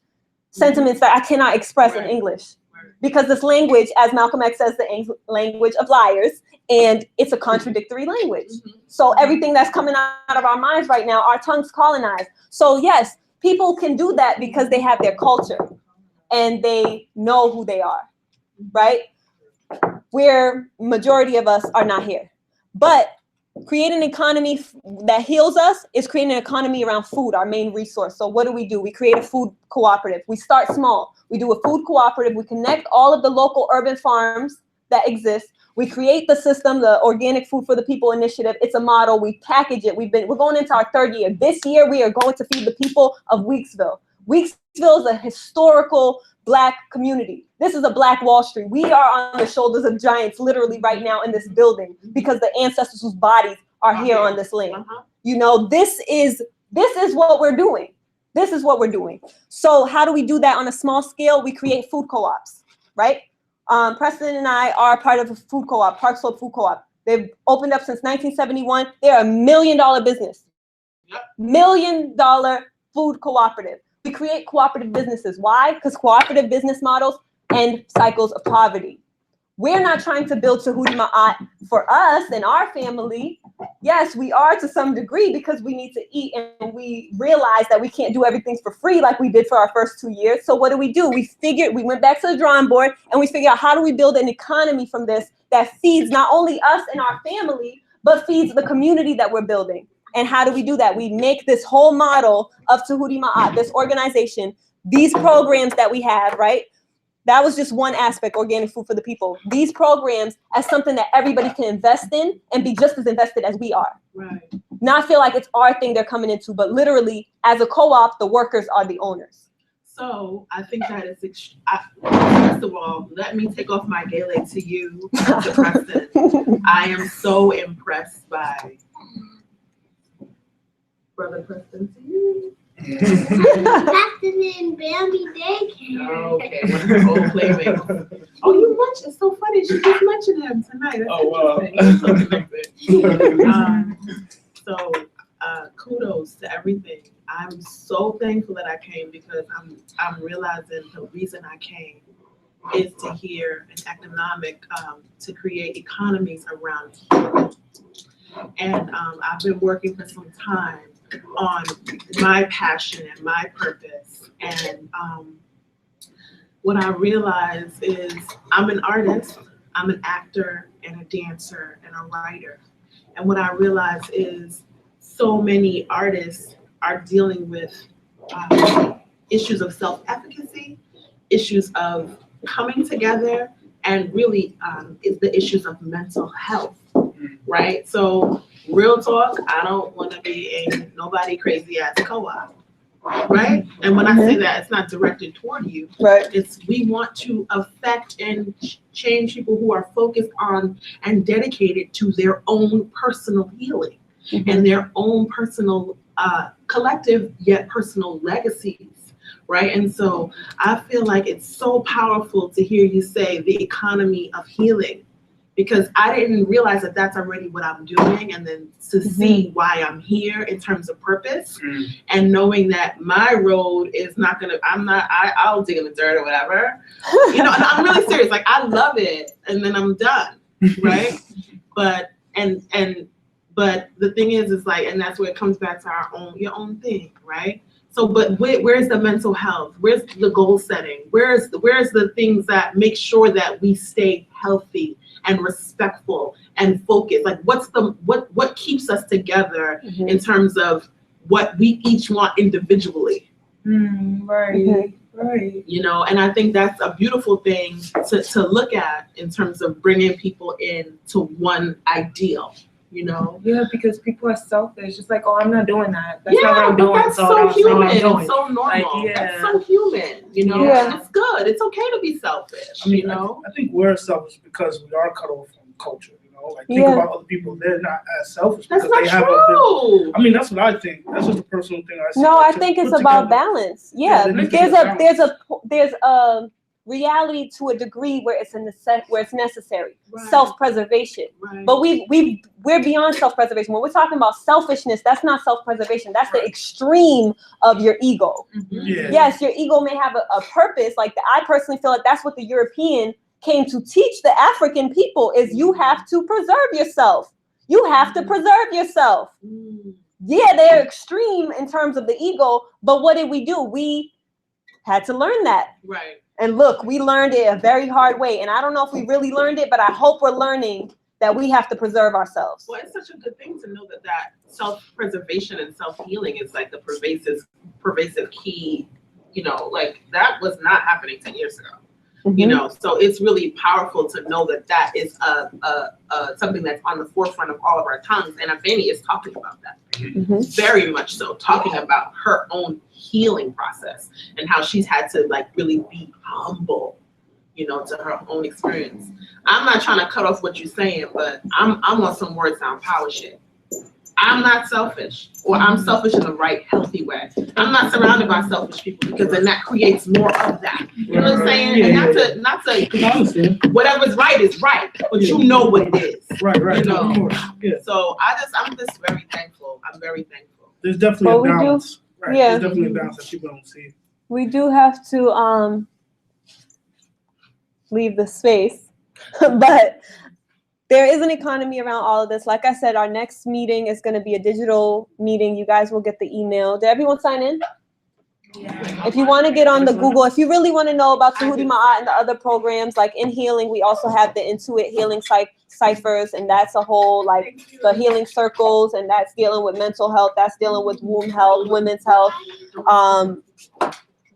Sentiments that I cannot express in English. Because this language, as Malcolm X says, the language of liars, and it's a contradictory language. So everything that's coming out of our minds right now, our tongues colonized. So yes, people can do that because they have their culture and they know who they are, right? Where majority of us are not here. But creating an economy that heals us is creating an economy around food, our main resource. So what do? We create a food cooperative. We start small. We do a food cooperative. We connect all of the local urban farms that exist. We create the system, the Organic Food for the People initiative. It's a model. We package it. We're going into our 3rd year. This year, we are going to feed the people of Weeksville. Weeksville is a historical Black community. This is a Black Wall Street. We are on the shoulders of giants literally right now in this building because the ancestors whose bodies are here on this land. You know, this is what we're doing. This is what we're doing. So how do we do that on a small scale? We create food co-ops, right? Preston and I are part of a food co-op, Park Slope Food Co-op. They've opened up since 1971. They're a $1 million business. $1 million food cooperative. We create cooperative businesses. Why? Because cooperative business models end cycles of poverty. We're not trying to build Tahuti Ma'at for us and our family. Yes, we are to some degree because we need to eat and we realize that we can't do everything for free like we did for our first 2 years. So what do? We went back to the drawing board and we figured out how do we build an economy from this that feeds not only us and our family, but feeds the community that we're building. And how do we do that? We make this whole model of Tahuti Ma'at, this organization, these programs that we have, right? That was just one aspect, Organic Food for the People. These programs as something that everybody can invest in and be just as invested as we are. Right. Not feel like it's our thing they're coming into, but literally as a co-op, the workers are the owners. So I think that is, first of all, let me take off my Gaelic to you, to Preston. I am so impressed by Brother Preston to you. Preston and Bambi daycare. Okay, old playmates. Oh, you mentioned, it's so funny, she just mentioned him tonight. That's interesting. So kudos to everything. I'm so thankful that I came because I'm realizing the reason I came is to hear an economic, to create economies around healing. And I've been working for some time on my passion and my purpose. And what I realize is I'm an artist, I'm an actor and a dancer and a writer. And what I realize is so many artists are dealing with issues of self-efficacy, issues of coming together, and really is the issues of mental health, right? So real talk, I don't want to be a nobody crazy ass co-op, right? And when I say that, it's not directed toward you. Right. It's we want to affect and change people who are focused on and dedicated to their own personal healing and their own personal collective yet personal legacies, right? And so I feel like it's so powerful to hear you say the economy of healing, because I didn't realize that that's already what I'm doing, and then to see why I'm here in terms of purpose, and knowing that my road is not gonna, I'll dig in the dirt or whatever, you know, and I'm really serious, like I love it, and then I'm done, right? But the thing is like, and that's where it comes back to your own thing, right? So, but where's the mental health? Where's the goal setting? Where's the things that make sure that we stay healthy and respectful and focused? Like, what keeps us together in terms of what we each want individually? Right. Right. You know, and I think that's a beautiful thing to look at in terms of bringing people in to one ideal, you know? Yeah, because people are selfish. It's like, oh, I'm not doing that. That's not what I'm doing. That's so human. It's so normal. Like, That's so human, you know? Yeah. And it's good. It's okay to be selfish, I mean, you know? I think we're selfish because we are cut off from culture. Like, think about other people, they're not as selfish because they have true. I mean, that's what I think. That's just a personal thing I see. No, I think it's about balance. Yeah, there's a reality to a degree where it's where it's necessary. Right. Self-preservation. Right. But we're beyond self-preservation. When we're talking about selfishness, that's not self-preservation. That's the extreme of your ego. Yeah. Yes, your ego may have a purpose. Like I personally feel like that's what the European came to teach the African people is you have to preserve yourself. You have to preserve yourself. Yeah, they're extreme in terms of the ego, but what did we do? We had to learn that. Right. And look, we learned it a very hard way. And I don't know if we really learned it, but I hope we're learning that we have to preserve ourselves. Well, it's such a good thing to know that self-preservation and self-healing is like the pervasive key, you know, like that was not happening 10 years ago. You know, so it's really powerful to know that is something that's on the forefront of all of our tongues. And Afeni is talking about that, very much so, talking about her own healing process and how she's had to like really be humble, you know, to her own experience. I'm not trying to cut off what you're saying, but I'm on some word sound power shit. I'm not selfish, or I'm selfish in the right, healthy way. I'm not surrounded by selfish people because then that creates more of that. You know what I'm saying? And not to whatever's right is right, but you know what it is. Right. You know? Yeah. So I'm just very thankful. I'm very thankful. There's definitely a balance. Right. Yeah. There's definitely a balance that people don't see. We do have to leave the space, but there is an economy around all of this. Like I said, our next meeting is going to be a digital meeting. You guys will get the email. Did everyone sign in? Yeah. If you want to get on the Google, if you really want to know about Tahuti Ma'at and the other programs, like in healing, we also have the Intuit healing ciphers, and that's a whole, like the healing circles, and that's dealing with mental health, that's dealing with womb health, women's health,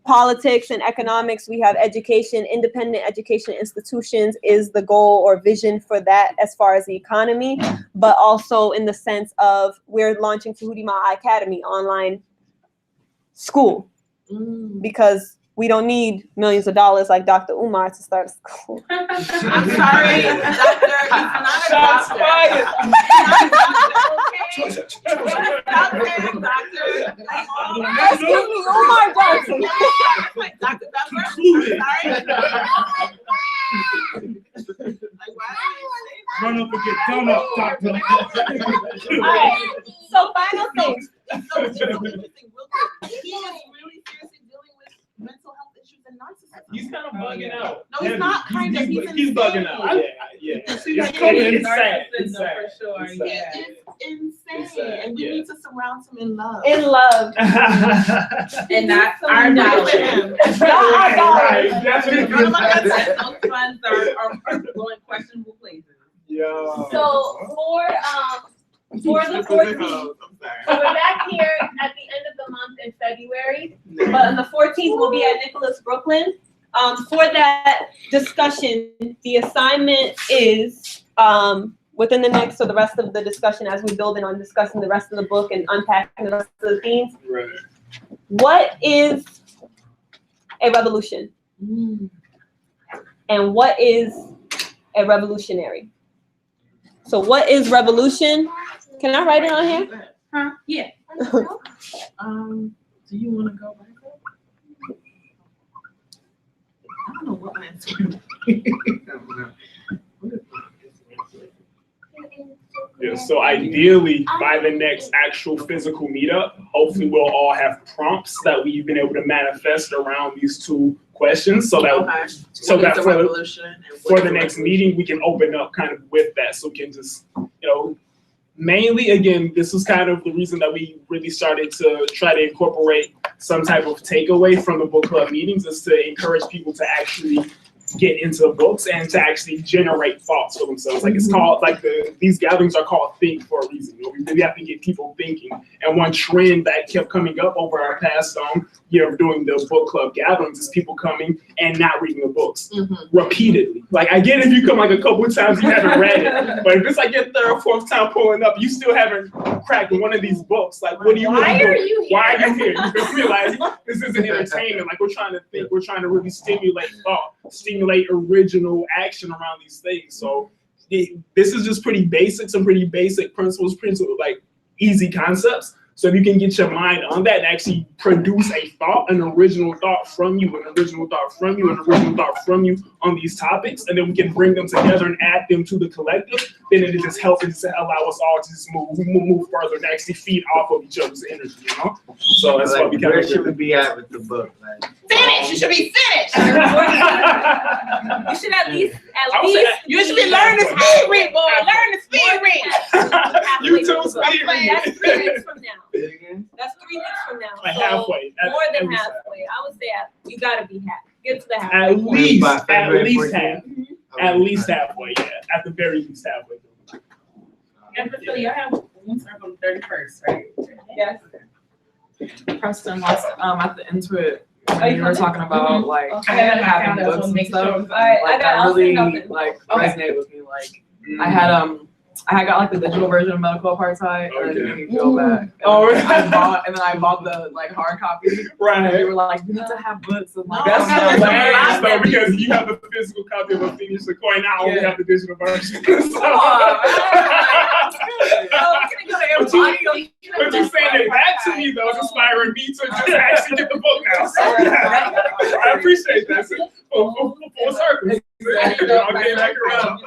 politics and economics. We have education, independent education institutions is the goal or vision for that as far as the economy, but also in the sense of we're launching Tahuti Ma'at Academy online school because we don't need millions of dollars like Dr. Umar to start a school. I'm sorry, doctor, it's not a doctor. Excuse me, Umar Johnson. Dr. Run up and get done up, doctor. All right, so final things. So it's so interesting. He is really seriously dealing with mental health issues and narcissism. He's kind of bugging out. No, he's not kind of. He's bugging out. Yeah. It's sad. for sure. Yeah. It's insane. And we need to surround him in love. In love. And not our dollars. Not our dollars. Those funds are going questionable places. Yeah. So for the 14th, so we're back here at the end of the month in February, but on the 14th we'll be at Nicholas, Brooklyn. For that discussion, the assignment is within the next, so the rest of the discussion as we build in on discussing the rest of the book and unpacking the rest of the themes. Right. What is a revolution? And what is a revolutionary? So what is revolution? Can I write it on here? Huh? Yeah. Do you want to go back up? I don't know what my answer is. Yeah, so ideally, by the next actual physical meetup, hopefully we'll all have prompts that we've been able to manifest around these two questions, so that for the next meeting we can open up kind of with that, so we can just Mainly, again, this was kind of the reason that we really started to try to incorporate some type of takeaway from the book club meetings, is to encourage people to actually get into books and to actually generate thoughts for themselves. Like, it's called, like, these gatherings are called Think for a reason. You know, we really have to get people thinking. And one trend that kept coming up over our past year of doing the book club gatherings is people coming and not reading the books repeatedly. Like, I get if you come like a couple of times, you haven't read it, but if it's like your third or fourth time pulling up, you still haven't cracked one of these books. Like, what are you really doing? Why are you here? You feel me? Like, this isn't entertainment. Like, we're trying to think. We're trying to really stimulate thought, stimulate original action around these things. So this is just pretty basic, some pretty basic principles, like easy concepts. So if you can get your mind on that and actually produce a thought, an original thought from you, an original thought from you, an original thought from you on these topics, and then we can bring them together and add them to the collective, then it just helps to allow us all to just move further and actually feed off of each other's energy, you know? So that's what we kind of where should we be at with the book? Like, Finish. You should be finished. You should at least You should be learning to speed read, boy. Learn to speed read. You too, speed read. That's 3 weeks from now. That's 3 weeks from now. Like So halfway. more than halfway. I would say you gotta be half. Get to the halfway. At least half. Okay. At least halfway, yeah. At the very least halfway. And Priscilla, y'all have one circle on the 31st, right? Yes. Preston wants at the end to it when you were talking about like I got it having down, I was books gonna and make stuff. sure. Alright, Like, I that got really nothing. like Okay. resonated with me. Like I had got like the digital version of Medical Apartheid, and then you go back. And I bought the like hard copy. Right. You were like, you need to have books and like That's I'm the like, last though, because you have the physical copy of Afeni Shakur, and I only have the digital version. But you saying that to me though is inspiring me to just actually get the book now. So I appreciate that. Full circle. I'll get back around.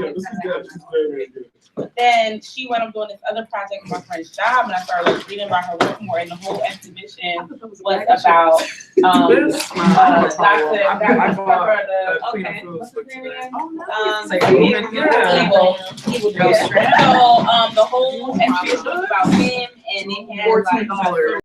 Yeah, this is good. This is very, very good. But then she went up doing this other project with my friend's job, and I started like reading about her work more. And the whole exhibition was about So the whole exhibition was about him, and it had like